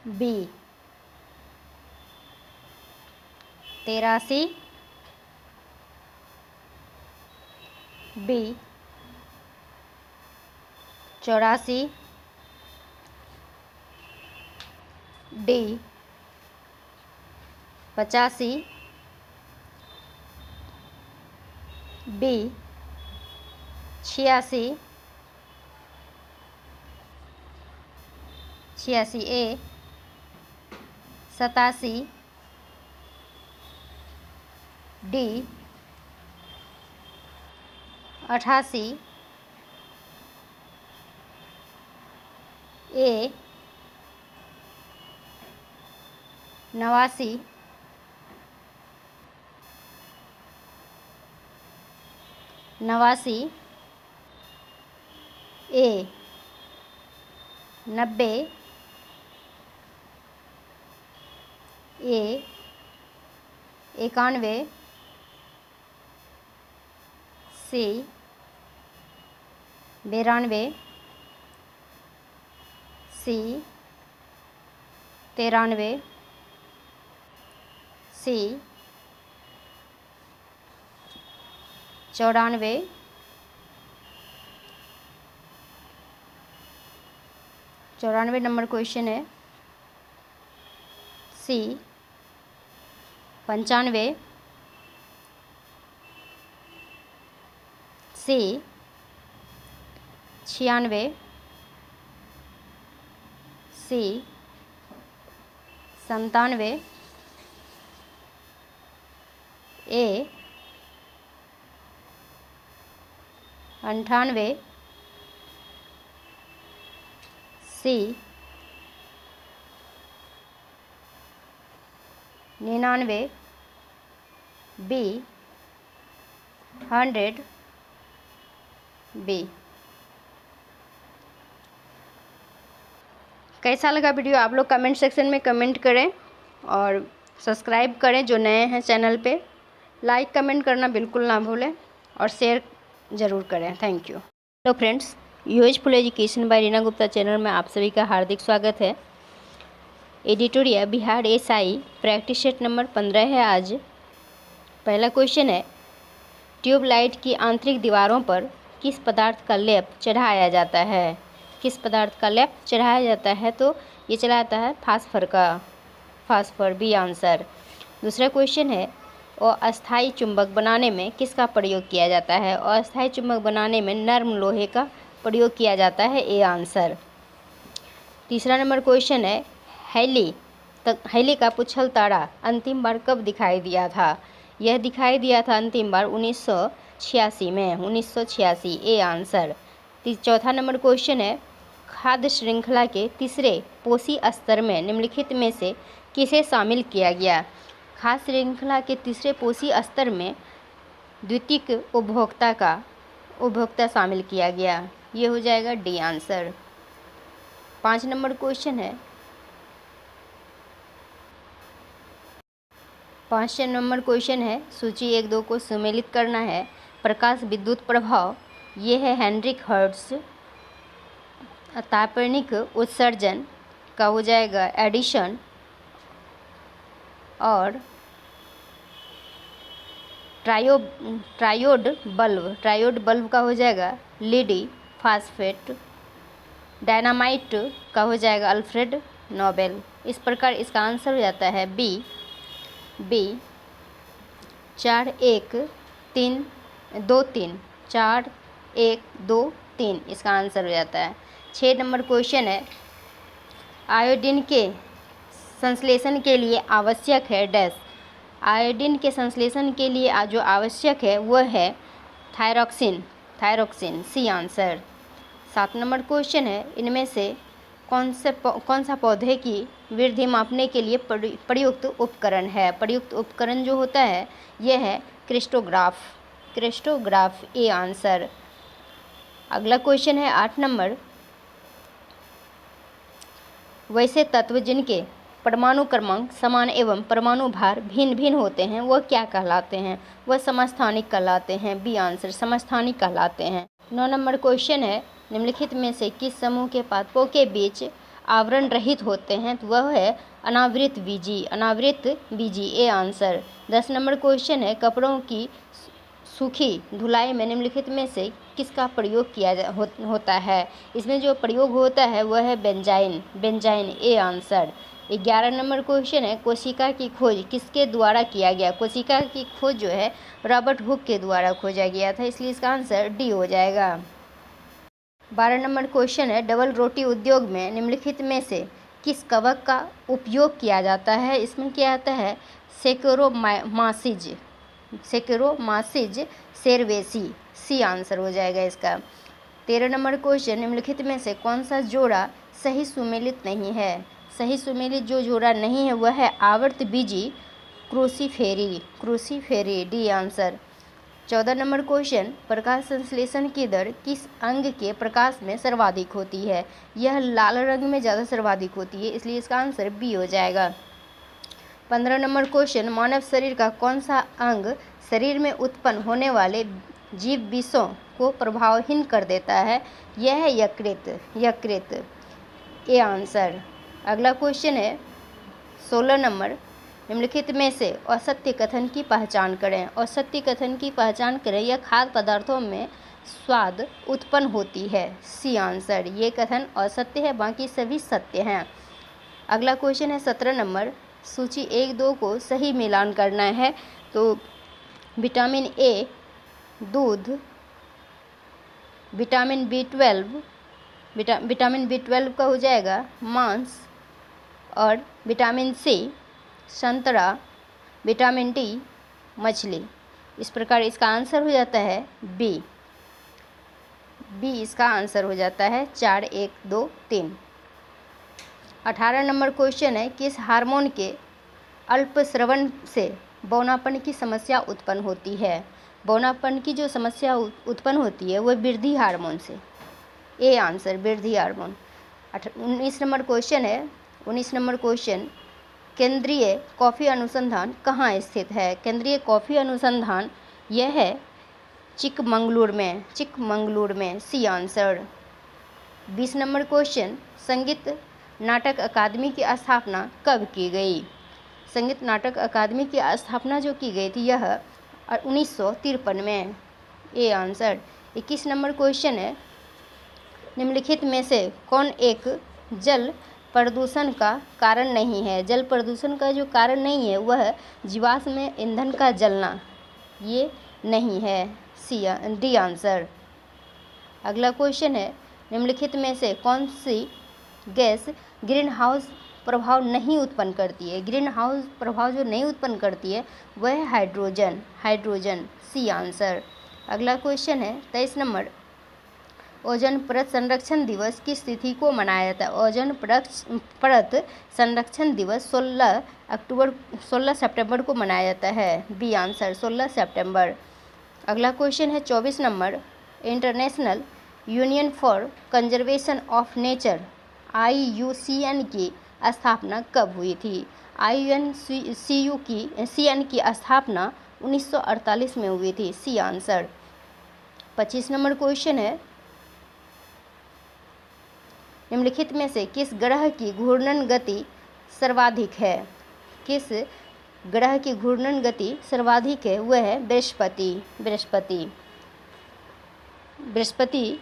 बी। 83 बी। 84 डी। 85 बी। 86 ए। 87 डी। 88 ए। 89 ए। 90 ए। 91 सी। 92 सी। 93 सी। 94 नंबर क्वेश्चन है सी। 95 सी। 96 सी। 97 ए। 98 सी। 99 बी। 100 बी। कैसा लगा वीडियो आप लोग कमेंट सेक्शन में कमेंट करें और सब्सक्राइब करें जो नए हैं चैनल पे। लाइक कमेंट करना बिल्कुल ना भूलें और शेयर ज़रूर करें। Thank you. Hello friends, useful education by Reena Gupta channel में आप सभी का हार्दिक स्वागत है। Editorial Bihar SI practice set number 15 है आज। पहला क्वेश्चन है, ट्यूबलाइट की आंतरिक दीवारों पर किस पदार्थ का लेप चढ़ाया जाता है? किस पदार्थ का लेप चढ़ाया जाता है? तो ये चढ़ाता है फास्फर का, फास्फर। B answer. दूसरा क्वेश्चन है, अस्थायी चुंबक बनाने में किसका प्रयोग किया जाता है? अस्थायी चुंबक बनाने में नर्म लोहे का प्रयोग किया जाता है। A answer. तीसरा नंबर क्वेश्चन है, हैली का पुच्छल तारा अंतिम बार कब दिखाई दिया था? यह दिखाई दिया था अंतिम बार 1986 में, 1986। A answer. चौथा नंबर क्वेश्चन है, खाद्य श्रृंखला के तीसरे पोषी स्तर में निम्नलिखित में से किसे शामिल किया गया? खाद्य श्रृंखला के तीसरे पोषी स्तर में द्वितीयक उपभोक्ता शामिल किया गया। ये हो जाएगा डी आंसर। 5 नंबर क्वेश्चन है, 5 नंबर क्वेश्चन है, सूची 1-2 को सम्मिलित करना है। प्रकाश विद्युत प्रभाव, ये है हेनरिक हर्ट्ज। तापनिक उत्सर्जन का हो जाएगा एडिशन। और ट्रायोड बल्ब का हो जाएगा लिडी फास्फेट। डायनामाइट का हो जाएगा अल्फ्रेड नोबेल। इस प्रकार इसका आंसर हो जाता है बी 4 1 3 2 3 4 1 2 3 इसका आंसर हो जाता है। 6 नंबर क्वेश्चन है, आयोडीन के संश्लेषण के लिए आवश्यक है डैश। आयोडीन के संश्लेषण के लिए जो आवश्यक है वह है thyroxine C answer. 7 number question है, इनमें से कौन सा पौधे की वृद्धि मापने के लिए प्रयुक्त उपकरण है। प्रयुक्त उपकरण जो होता है यह है क्रिस्टोग्राफ ए आंसर। अगला क्वेश्चन है 8 नंबर, वैसे तत्व जिनके परमाणु क्रमांक समान एवं परमाणु भार भिन्न भिन्न होते हैं वह क्या कहलाते हैं। वह समस्थानिक कहलाते हैं, बी आंसर समस्थानिक कहलाते हैं। 9 नंबर क्वेश्चन है, निम्नलिखित में से किस समूह के पादपों के बीच आवरण रहित होते हैं, तो वह है अनावृत बीजी ए आंसर। 10 नंबर क्वेश्चन है, कपड़ों की सूखी धुलाई में निम्नलिखित में से किसका प्रयोग किया होता है। इसमें जो प्रयोग होता है वह है benzene A answer. 11 number question है, कोशिका की खोज किसके द्वारा किया गया। कोशिका की खोज जो है रॉबर्ट हुक के द्वारा खोजा गया था, इसलिए इसका आंसर डी हो जाएगा। 12 नंबर क्वेश्चन है, डबल रोटी उद्योग में निम्नलिखित में से किस कवक का उपयोग किया जाता है। इसमें क्या आता है सेकेरोमासिज सेरवेसी सी आंसर हो जाएगा इसका। 13 नंबर क्वेश्चन, निम्नलिखित में से कौन सा जोड़ा सही सुमेलित नहीं है। सही सुमेलित जो जोड़ा नहीं है वह है आवर्त बीजी क्रूसीफेरी डी आंसर। 14 नंबर क्वेश्चन, प्रकाश संश्लेषण की दर किस अंग के प्रकाश में सर्वाधिक होती है। यह लाल रंग में ज़्यादा सर्वाधिक होती है, इसलिए इसका आंसर बी हो जाएगा। 15 नंबर क्वेश्चन, मानव शरीर का कौन सा अंग शरीर में उत्पन्न होने वाले जीव विषों को प्रभावहीन कर देता है। यह है यकृत ए आंसर। अगला क्वेश्चन है 16 नंबर, निम्नलिखित में से असत्य कथन की पहचान करें। असत्य कथन की पहचान करें, यह खाद्य पदार्थों में स्वाद उत्पन्न होती है, सी आंसर। ये कथन असत्य है, बाकी सभी सत्य हैं। अगला क्वेश्चन है 17 नंबर, सूची 1-2 को सही मिलान करना है। तो विटामिन ए दूध, विटामिन बी12 का हो जाएगा मांस, और विटामिन सी संतरा, विटामिन डी मछली। इस प्रकार इसका आंसर हो जाता है बी इसका आंसर हो जाता है 4 1 2 3। 18 नंबर क्वेश्चन है, किस हार्मोन के अल्पस्रवण से बौनापन की समस्या उत्पन्न होती है। बौनापन की जो समस्या उत्पन्न होती है वह वृद्धि हार्मोन से, ए आंसर वृद्धि हार्मोन। 19 नंबर क्वेश्चन है, 19 नंबर क्वेश्चन, केंद्रीय कॉफ़ी अनुसंधान कहाँ स्थित है। केंद्रीय कॉफ़ी अनुसंधान यह है चिकमंगलुरु में, सी आंसर। 20 नंबर क्वेश्चन, संगीत नाटक अकादमी की स्थापना कब की गई। संगीत नाटक अकादमी की स्थापना जो की गई थी यह 1953 में, ए आंसर। 21 नंबर क्वेश्चन है, निम्नलिखित में से कौन एक जल प्रदूषण का कारण नहीं है। जल प्रदूषण का जो कारण नहीं है वह जीवाश्म ईंधन का जलना, ये नहीं है, डी आंसर। अगला क्वेश्चन है, निम्नलिखित में से कौन सी गैस ग्रीन हाउस प्रभाव नहीं उत्पन्न करती है। ग्रीन हाउस प्रभाव जो नहीं उत्पन्न करती है वह है हाइड्रोजन, सी आंसर। अगला क्वेश्चन है 23 नंबर, ओजोन परत संरक्षण दिवस किस तिथि को मनाया जाता है। ओजोन परत संरक्षण दिवस 16 सितंबर को मनाया जाता है, बी आंसर 16 सितंबर। अगला क्वेश्चन है 24 number, international union for conservation of nature IUCN की स्थापना कब हुई थी। IUCN की स्थापना 1948 में हुई थी, सी आंसर। 25 नंबर क्वेश्चन है, निम्नलिखित में से किस ग्रह की घूर्णन गति सर्वाधिक है। किस ग्रह की घूर्णन गति सर्वाधिक है वह है बृहस्पति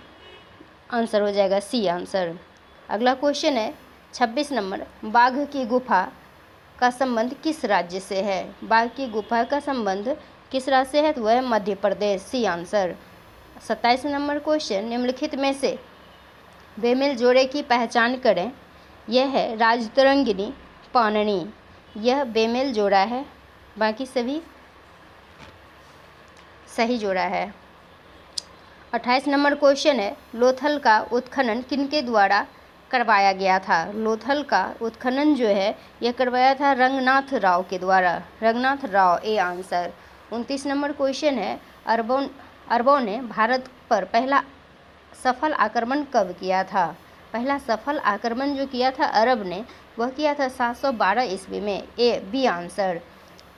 आंसर हो जाएगा, सी आंसर। अगला क्वेश्चन है 26 नंबर, बाघ की गुफा का संबंध किस राज्य से है? बाघ की गुफा का संबंध किस राज्य से है? तो वह मध्य प्रदेश, सी आंसर। 27 नंबर क्वेश्चन, निम्नलिखित में से बेमेल जोड़े की पहचान करें। यह है राजतरंगिणी पाणिनि, यह बेमेल जोड़ा है, बाकी सभी सही जोड़ा है। 28 नंबर क्वेश्चन है, लोथल का उत्खनन किनके द्वारा करवाया गया था? लोथल का उत्खनन जो है यह करवाया था रंगनाथ राव के द्वारा, Ranganath Rao, A answer. 29 number question है, अरबों ने भारत पर पहला सफल आक्रमण कब किया था? पहला सफल आक्रमण जो किया था अरब ने, वह किया था 712 ईस्वी में, A B answer.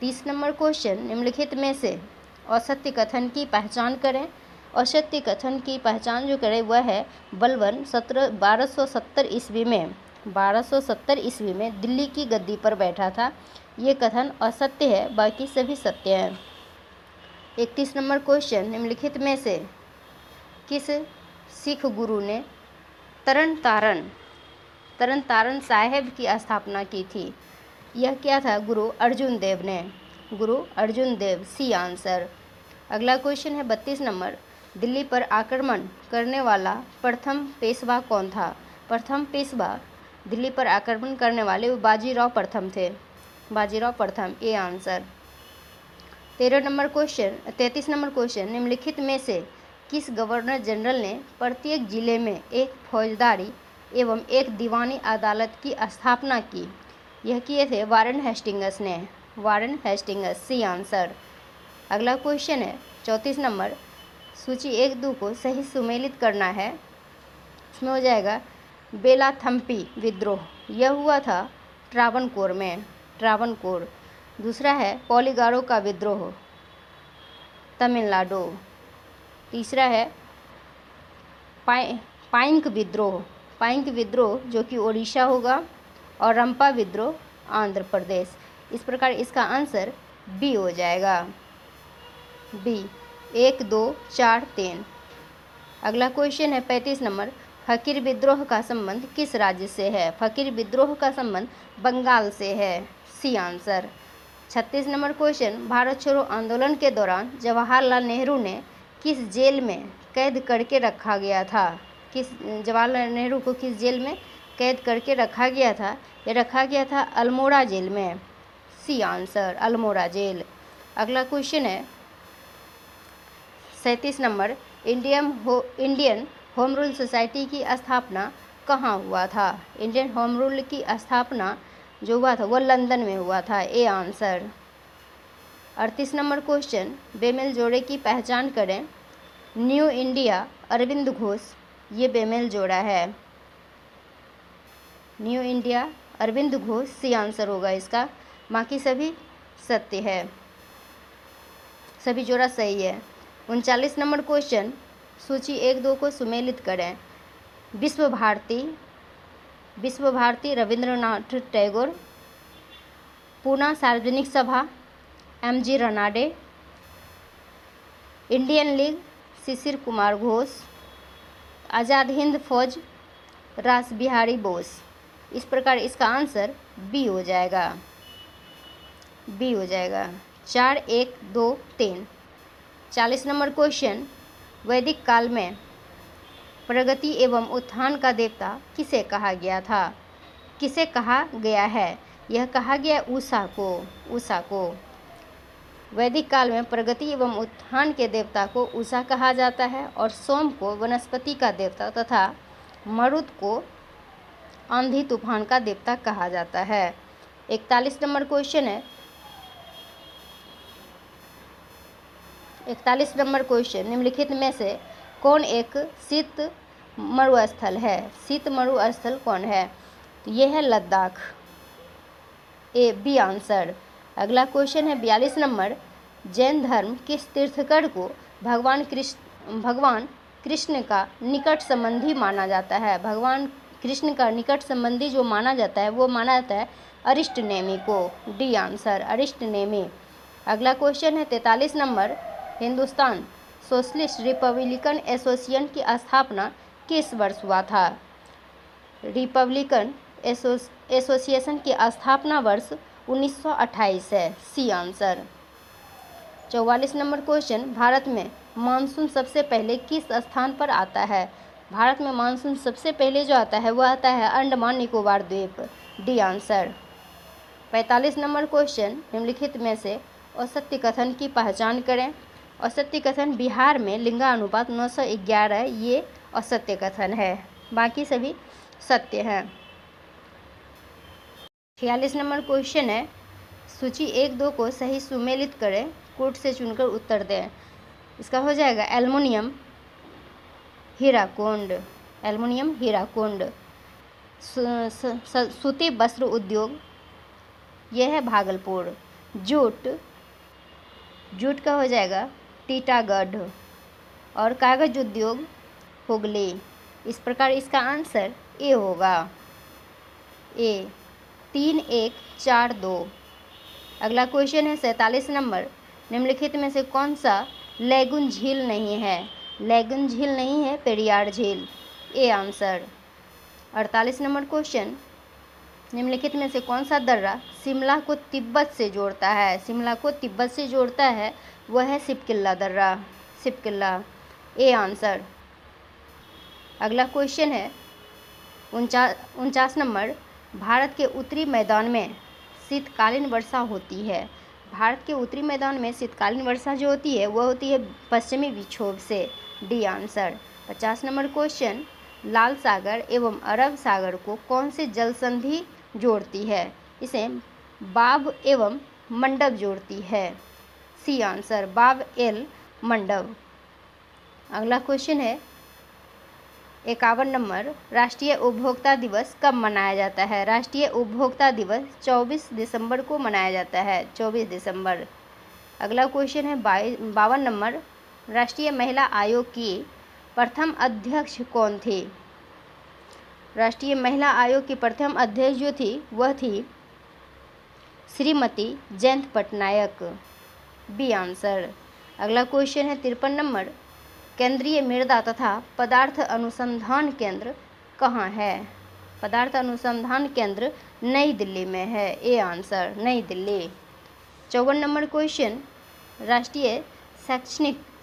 30 number question, निम्नलिखित में से असत्य कथन की पहचान करें। असत्य कथन की पहचान जो करें वह है बलबन 1270 ईस्वी में, 1270 ईस्वी में दिल्ली की गद्दी पर बैठा था। ये कथन असत्य है, बाकी सभी सत्य हैं। 31 नंबर क्वेश्चन, निम्नलिखित में से किस सिख गुरु ने तरन तारण साहिब की स्थापना की थी? यह क्या था? गुरु अर्जुन देव ने, गुरु अर्जुन देव, सी आंसर। अगला क्वेश्चन है 32 नंबर, दिल्ली पर आक्रमण करने वाला प्रथम पेशवा कौन था? प्रथम पेशवा दिल्ली पर आक्रमण करने वाले वो बाजीराव प्रथम थे, बाजीराव प्रथम, ए आंसर। 33 नंबर क्वेश्चन, निम्नलिखित में से किस गवर्नर जनरल ने प्रत्येक जिले में एक फौजदारी एवं एक दीवानी अदालत की स्थापना की? यह किए थे वारेन हेस्टिंग्स ने, वारेन हेस्टिंग्स, सी आंसर। अगला क्वेश्चन है 34 नंबर, सूची 1-2 को सही सुमेलित करना है। इसमें हो जाएगा बेलाथम्पी विद्रोह, यह हुआ था ट्रावनकोर में, ट्रावनकोर। दूसरा है पोलिगारो का विद्रोह, तमिलनाडु। तीसरा है पाइंक विद्रोह जो कि ओडिशा होगा, और रंपा विद्रोह आंध्र प्रदेश। इस प्रकार इसका आंसर बी हो जाएगा, बी, 1, 2, 4, 3। अगला क्वेश्चन है 35 नंबर, फकीर विद्रोह का संबंध किस राज्य से है? फकीर विद्रोह का संबंध बंगाल से है, C answer. 36 number question, Bharat छोड़ो आंदोलन के दौरान जवाहरलाल नेहरू ने किस जेल में कैद करके रखा गया था? जवाहरलाल नेहरू को किस जेल में कैद करके रखा गया था? ये रखा गया था अल्मोड़ा जेल में, सी आंसर, अल्मोड़ा जेल। अगला क्वेश्चन है 37 number, Indian home rule society की स्थापना कहाँ हुआ था? इंडियन होम रूल की स्थापना जो हुआ था वो लंदन में हुआ था, ए आंसर। 38 नंबर क्वेश्चन, बेमेल जोड़े की पहचान करें। न्यू इंडिया अरविंद घोष, ये बेमेल जोड़ा है, New India Arvind Ghosh, C answer होगा इसका। बाकी सभी सत्य है, सभी जोड़ा सही है। 39 नंबर क्वेश्चन, सूची 1-2 को सुमेलित करें। विश्व भारती रविंद्रनाथ टैगोर, पूना सार्वजनिक सभा MG. Ranade, Indian league Shishir Kumar Ghosh, Azad Hind फौज रास बिहारी बोस। इस प्रकार इसका आंसर बी हो जाएगा, बी हो जाएगा। 4, 1, 2, 3। 40 नंबर क्वेश्चन, वैदिक काल में प्रगति एवं उत्थान का देवता किसे कहा गया था? किसे कहा गया है? यह कहा गया उषा को। वैदिक काल में प्रगति एवं उत्थान के देवता को उषा कहा जाता है, और सोम को वनस्पति का देवता तथा मरुत को आंधी तूफान का देवता कहा जाता है। 41 नंबर क्वेश्चन है, 41 नंबर क्वेश्चन, निम्नलिखित में से कौन एक शीत मरुस्थल है? शीत मरुस्थल कौन है? तो ये है लद्दाख, ए बी आंसर। अगला क्वेश्चन है 42 नंबर, जैन धर्म किस तीर्थंकर को भगवान कृष्ण का निकट संबंधी माना जाता है? भगवान कृष्ण का निकट संबंधी जो माना जाता है वो माना जाता है अरिष्ट नेमि को, डी आंसर, अरिष्ट नेमि। अगला क्वेश्चन है 43 number, Hindustan socialist Republican association की स्थापना किस वर्ष हुआ था? रिपब्लिकन एसोसिएशन की स्थापना वर्ष 1928 है। C answer. 44 number question, Bharat में मानसून सबसे पहले किस स्थान पर आता है? भारत में मानसून सबसे पहले जो आता है वह आता है अंडमान निकोबार द्वीप। D answer. 45 नंबर क्वेश्चन, निम्नलिखित में से असत्य कथन की पहचान करें। असत्य कथन, बिहार में लिंगानुपात 911, ये असत्य कथन है, बाकी सभी सत्य हैं। 46 नंबर क्वेश्चन है, सूची 1-2 को सही सुमेलित करें, कोट से चुनकर उत्तर दें। इसका हो जाएगा एल्युमिनियम हीराकुंड, एल्युमिनियम हीराकुंड। सूती वस्त्र उद्योग, यह है भागलपुर। जूट का हो जाएगा टीटागढ़। और कागज उद्योग हुगली। इस प्रकार इसका आंसर ए होगा, ए। 3-1-4-2। अगला क्वेश्चन है 47 नंबर, निम्नलिखित में से कौन सा लैगून झील नहीं है? लैगून झील नहीं है पेरियार झील, ए आंसर। 48 नंबर क्वेश्चन, निम्नलिखित में से कौन सा दर्रा शिमला को तिब्बत से जोड़ता है? शिमला को तिब्बत से जोड़ता है, वह है सिपकिल्ला दर्रा, सिपकिल्ला, ए आंसर। अगला क्वेश्चन है 49 नंबर, भारत के उत्तरी मैदान में शीतकालीन वर्षा होती है। भारत के उत्तरी मैदान में शीतकालीन वर्षा जो होती है वह होती है पश्चिमी विक्षोभ से, डी आंसर। 50 नंबर क्वेश्चन, लाल सागर एवं अरब सागर को कौन सी जल संधि जोड़ती है? इसे बाब एवं मंडप जोड़ती है, सी आंसर, बाब एल मंडप। अगला क्वेश्चन है 51 नंबर, राष्ट्रीय उपभोक्ता दिवस कब मनाया जाता है? राष्ट्रीय उपभोक्ता दिवस 24 दिसंबर को मनाया जाता है, 24 दिसंबर। अगला क्वेश्चन है 52 नंबर, राष्ट्रीय महिला आयोग की प्रथम अध्यक्ष कौन थी? राष्ट्रीय महिला आयोग की प्रथम अध्यक्ष जो थी वह थी श्रीमती जयंत पटनायक, बी आंसर। अगला क्वेश्चन है 53 नंबर, केंद्रीय मृदा तथा पदार्थ अनुसंधान केंद्र कहाँ है? पदार्थ अनुसंधान केंद्र नई दिल्ली में है, ए आंसर, नई दिल्ली। 54 नंबर क्वेश्चन, राष्ट्रीय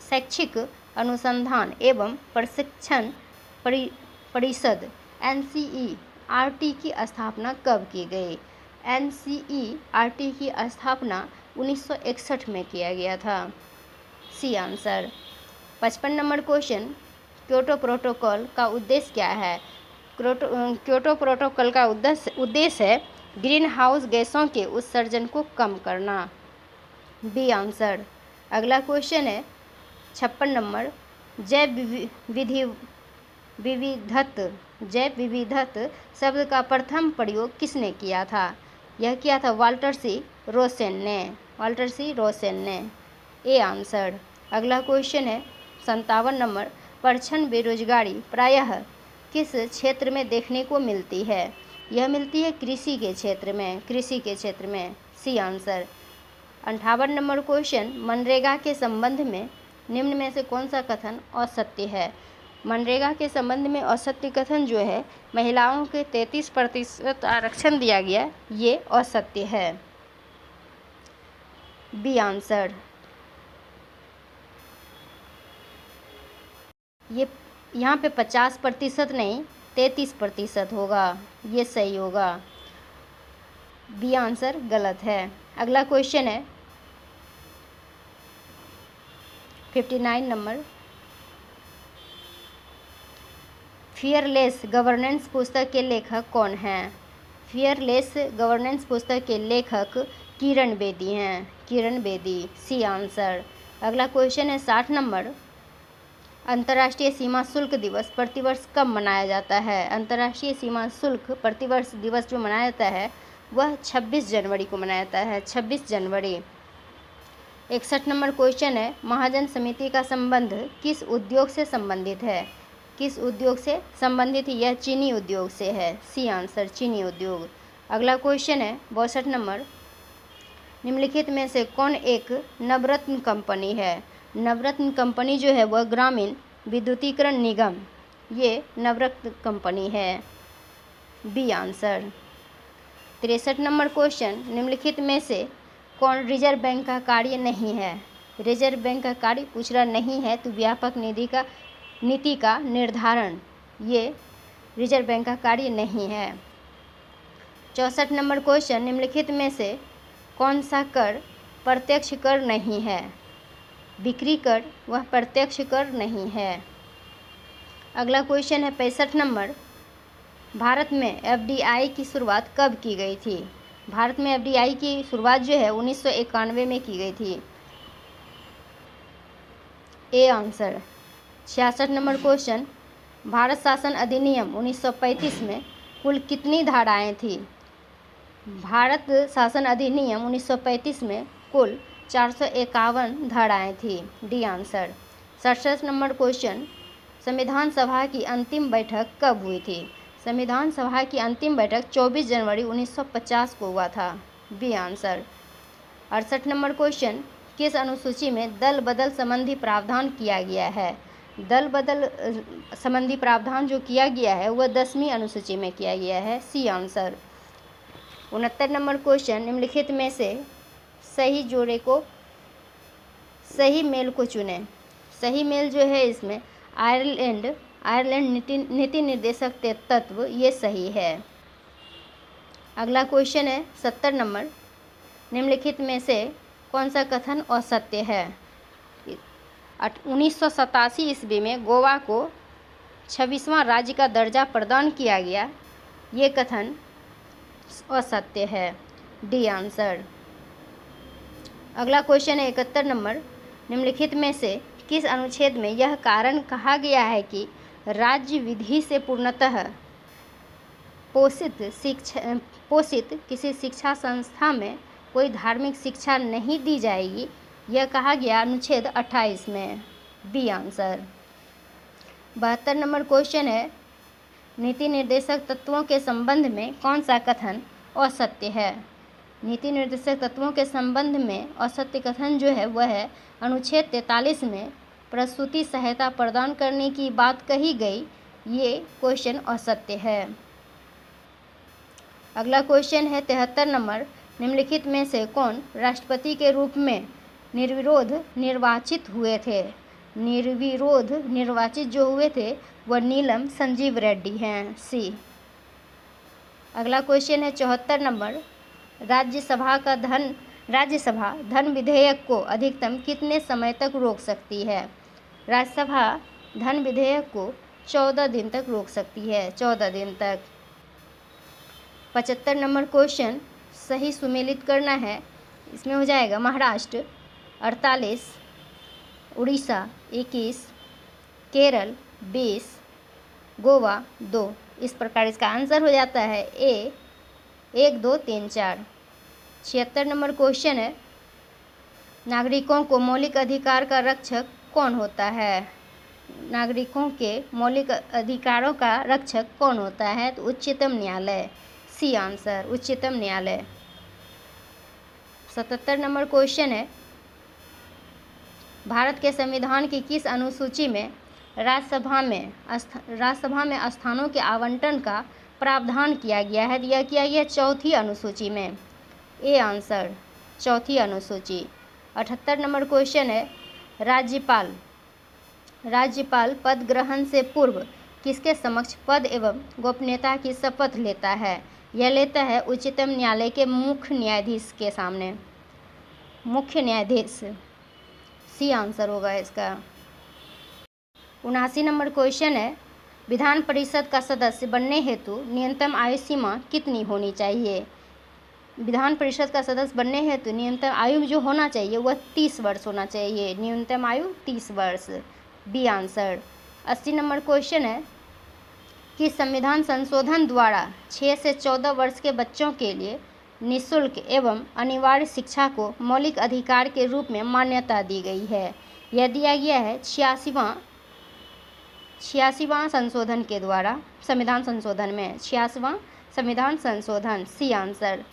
शैक्षिक अनुसंधान एवं प्रशिक्षण परिषद NCERT की स्थापना कब की गई? NCERT की स्थापना 1961 में किया गया था, C answer. 55 number question, Kyoto protocol का उद्देश्य क्या है? क्योटो प्रोटोकॉल का उद्देश्य है ग्रीन हाउस गैसों के उत्सर्जन को कम करना, बी आंसर। अगला क्वेश्चन है 56 नंबर, जैव विविधत शब्द का प्रथम प्रयोग किसने किया था? यह किया था वाल्टर सी रोसेन ने, ए आंसर। अगला क्वेश्चन है 57 नंबर, परछन बेरोजगारी प्रायः किस क्षेत्र में देखने को मिलती है? यह मिलती है कृषि के क्षेत्र में, C answer. 58 number question, MNREGA के संबंध में निम्न में से कौन सा कथन असत्य है? मनरेगा के संबंध में असत्य कथन जो है, महिलाओं के 33% आरक्षण दिया गया, ये असत्य है, बी आंसर। ये यहाँ पे 50% नहीं 33% होगा, ये सही होगा, बी आंसर गलत है। अगला क्वेश्चन है 59 नंबर, फियरलेस गवर्नेंस पुस्तक के लेखक कौन हैं? फियरलेस गवर्नेंस पुस्तक के लेखक किरण बेदी हैं, किरण बेदी, सी आंसर। अगला क्वेश्चन है 60 नंबर, अंतर्राष्ट्रीय सीमा शुल्क दिवस प्रतिवर्ष कब मनाया जाता है? अंतर्राष्ट्रीय सीमा शुल्क प्रतिवर्ष दिवस जो मनाया जाता है वह 26 जनवरी को मनाया जाता है, 26 जनवरी। 61 नंबर क्वेश्चन है, महाजन समिति का संबंध किस उद्योग से संबंधित है? किस उद्योग से संबंधित है? यह चीनी उद्योग से है, सी आंसर, चीनी उद्योग। अगला क्वेश्चन है 62 नंबर, निम्नलिखित में से कौन एक नवरत्न कंपनी है? नवरत्न कंपनी जो है वह ग्रामीण विद्युतीकरण निगम, ये नवरत्न कंपनी है, बी आंसर। 63 नंबर क्वेश्चन, निम्नलिखित में से कौन रिजर्व बैंक का कार्य नहीं है? रिजर्व बैंक का कार्य पूछ रहा नहीं है तो व्यापक नीति का निर्धारण, ये रिजर्व बैंक का कार्य नहीं है। 64 नंबर क्वेश्चन, निम्नलिखित में से कौन सा कर प्रत्यक्ष कर नहीं है? बिक्री कर वह प्रत्यक्ष कर नहीं है। अगला क्वेश्चन है 65 नंबर, भारत में एफडीआई की शुरुआत कब की गई थी? भारत में एफडीआई की शुरुआत जो है 1991 में की गई थी, A answer. 66 number question, Bharat शासन अधिनियम 1935 में कुल कितनी धाराएं थी? भारत शासन अधिनियम 1935 में कुल 451 धाराएं थी, डी आंसर। 67 नंबर क्वेश्चन, संविधान सभा की अंतिम बैठक कब हुई थी? संविधान सभा की अंतिम बैठक 24 जनवरी 1950 को हुआ था, बी आंसर। 68 नंबर क्वेश्चन, किस अनुसूची में दल बदल संबंधी प्रावधान किया गया है? दल बदल संबंधी प्रावधान जो किया गया है वह 10वीं अनुसूची में किया गया है, सी आंसर। 69 नंबर क्वेश्चन, निम्नलिखित में से सही मेल को चुनें। सही मेल जो है इसमें आयरलैंड नीति निर्देशक तत्व, ये सही है। अगला क्वेश्चन है 70 नंबर, निम्नलिखित में से कौन सा कथन असत्य है? 1987 ईस्वी में गोवा को 26वां राज्य का दर्जा प्रदान किया गया, ये कथन असत्य है, डी आंसर। अगला क्वेश्चन है 71 नंबर, निम्नलिखित में से किस अनुच्छेद में यह कारण कहा गया है कि राज्य विधि से पूर्णतः पोषित किसी शिक्षा संस्था में कोई धार्मिक शिक्षा नहीं दी जाएगी? यह कहा गया अनुच्छेद 28 में, बी आंसर। 72 नंबर क्वेश्चन है, नीति निर्देशक तत्वों के संबंध में कौन सा कथन असत्य है? नीति निर्देशक तत्वों के संबंध में असत्य कथन जो है वह है अनुच्छेद 43 में प्रसूति सहायता प्रदान करने की बात कही गई, ये क्वेश्चन असत्य है। अगला क्वेश्चन है 73 नंबर, निम्नलिखित में से कौन राष्ट्रपति के रूप में निर्विरोध निर्वाचित हुए थे? निर्विरोध निर्वाचित जो हुए थे वह नीलम संजीव रेड्डी हैं, सी। अगला क्वेश्चन है 74 नंबर, राज्यसभा धन विधेयक को अधिकतम कितने समय तक रोक सकती है? राज्यसभा धन विधेयक को 14 दिन तक रोक सकती है, 14 दिन तक। 75 नंबर क्वेश्चन, सही सुमेलित करना है, इसमें हो जाएगा महाराष्ट्र 48, उड़ीसा 21, केरल 20, गोवा 2। इस प्रकार इसका आंसर हो जाता है ए 1 2 3 4। 76 नंबर क्वेश्चन है, नागरिकों को मौलिक अधिकार का रक्षक कौन होता है? नागरिकों के मौलिक अधिकारों का रक्षक कौन होता है? तो उच्चतम न्यायालय, सी आंसर, उच्चतम न्यायालय। 77 नंबर क्वेश्चन है, भारत के संविधान की किस अनुसूची में राज्यसभा में स्थानों के आवंटन का प्रावधान किया गया है? यह किया गया 4थी अनुसूची में, ए आंसर, 4थी अनुसूची। 78 नंबर क्वेश्चन है, राज्यपाल पद ग्रहण से पूर्व किसके समक्ष पद एवं गोपनीयता की शपथ लेता है? यह लेता है उच्चतम न्यायालय के मुख्य न्यायाधीश के सामने, मुख्य न्यायाधीश, सी आंसर होगा इसका। 79 नंबर क्वेश्चन है, विधान परिषद का सदस्य बनने हेतु न्यूनतम आयु सीमा कितनी होनी चाहिए? विधान परिषद का सदस्य बनने हेतु न्यूनतम आयु जो होना चाहिए वह 30 वर्ष होना चाहिए, न्यूनतम आयु 30 वर्ष, बी आंसर। 80 नंबर क्वेश्चन है कि संविधान संशोधन द्वारा 6 से 14 वर्ष के बच्चों के लिए निःशुल्क एवं अनिवार्य शिक्षा को मौलिक अधिकार के रूप में मान्यता दी गई है। यह दिया गया है 86वां संशोधन के द्वारा, संविधान संशोधन में 86वां संविधान संशोधन, सी आंसर।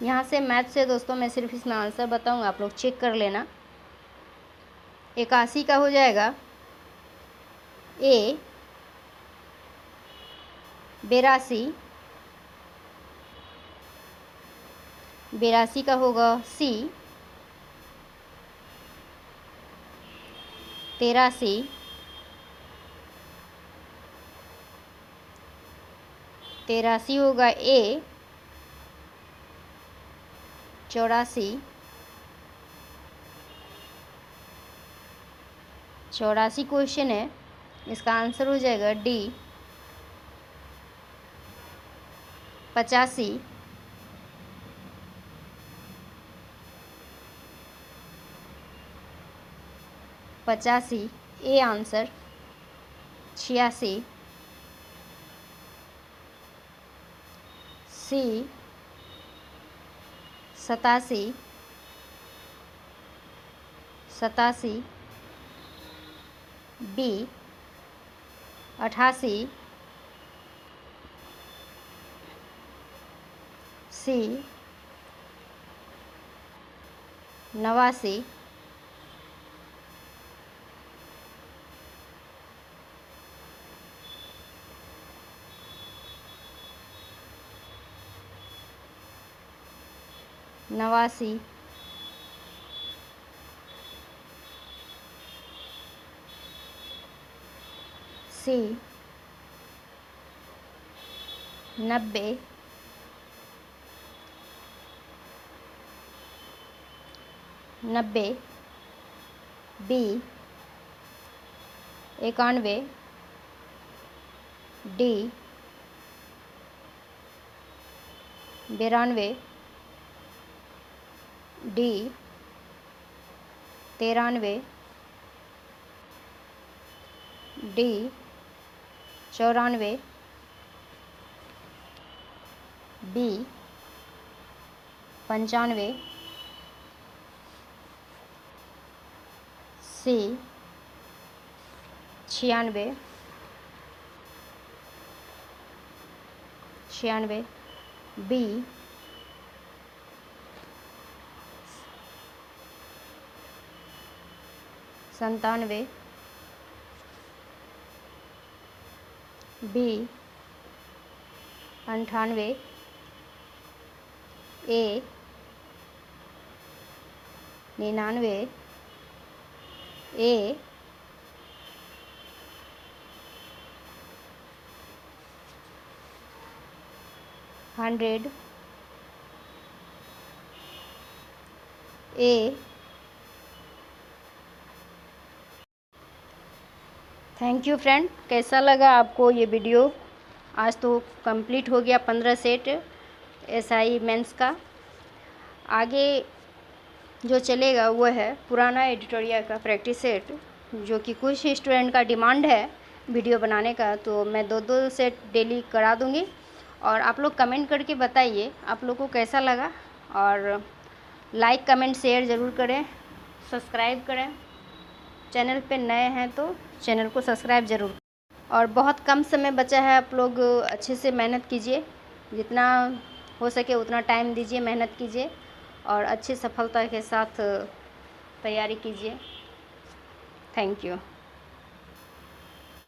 यहाँ से मैथ से दोस्तों मैं सिर्फ इसमें आंसर बताऊँगा, आप लोग चेक कर लेना। 81 का हो जाएगा ए, 82, 82 का होगा C। 83, 83 होगा A। 84, 84 क्वेश्चन है, इसका आंसर हो जाएगा D। 85, 85 A answer. 86 C। 87, 87 B। 88 C। 89 89 C। 90 90 B। 91 D। 92 D। 93 D। 94 B। 95 C। 96 96 B। 97 B। 98 A। 99 A। 100 A। Thank you friend, कैसा लगा आपको ये वीडियो? आज तो कंप्लीट हो गया 15 सेट SI मेंस का। आगे जो चलेगा वो है पुराना एडिटोरियल का प्रैक्टिस सेट, जो कि कुछ स्टूडेंट का डिमांड है वीडियो बनाने का, तो मैं 2-2 सेट डेली करा दूँगी। और आप लोग कमेंट करके बताइए आप लोग को कैसा लगा, और लाइक कमेंट शेयर ज़रूर करें, सब्सक्राइब करें। चैनल पे नए हैं तो चैनल को सब्सक्राइब ज़रूर। और बहुत कम समय बचा है, आप लोग अच्छे से मेहनत कीजिए, जितना हो सके उतना टाइम दीजिए, मेहनत कीजिए और अच्छी सफलता के साथ तैयारी कीजिए। Thank you.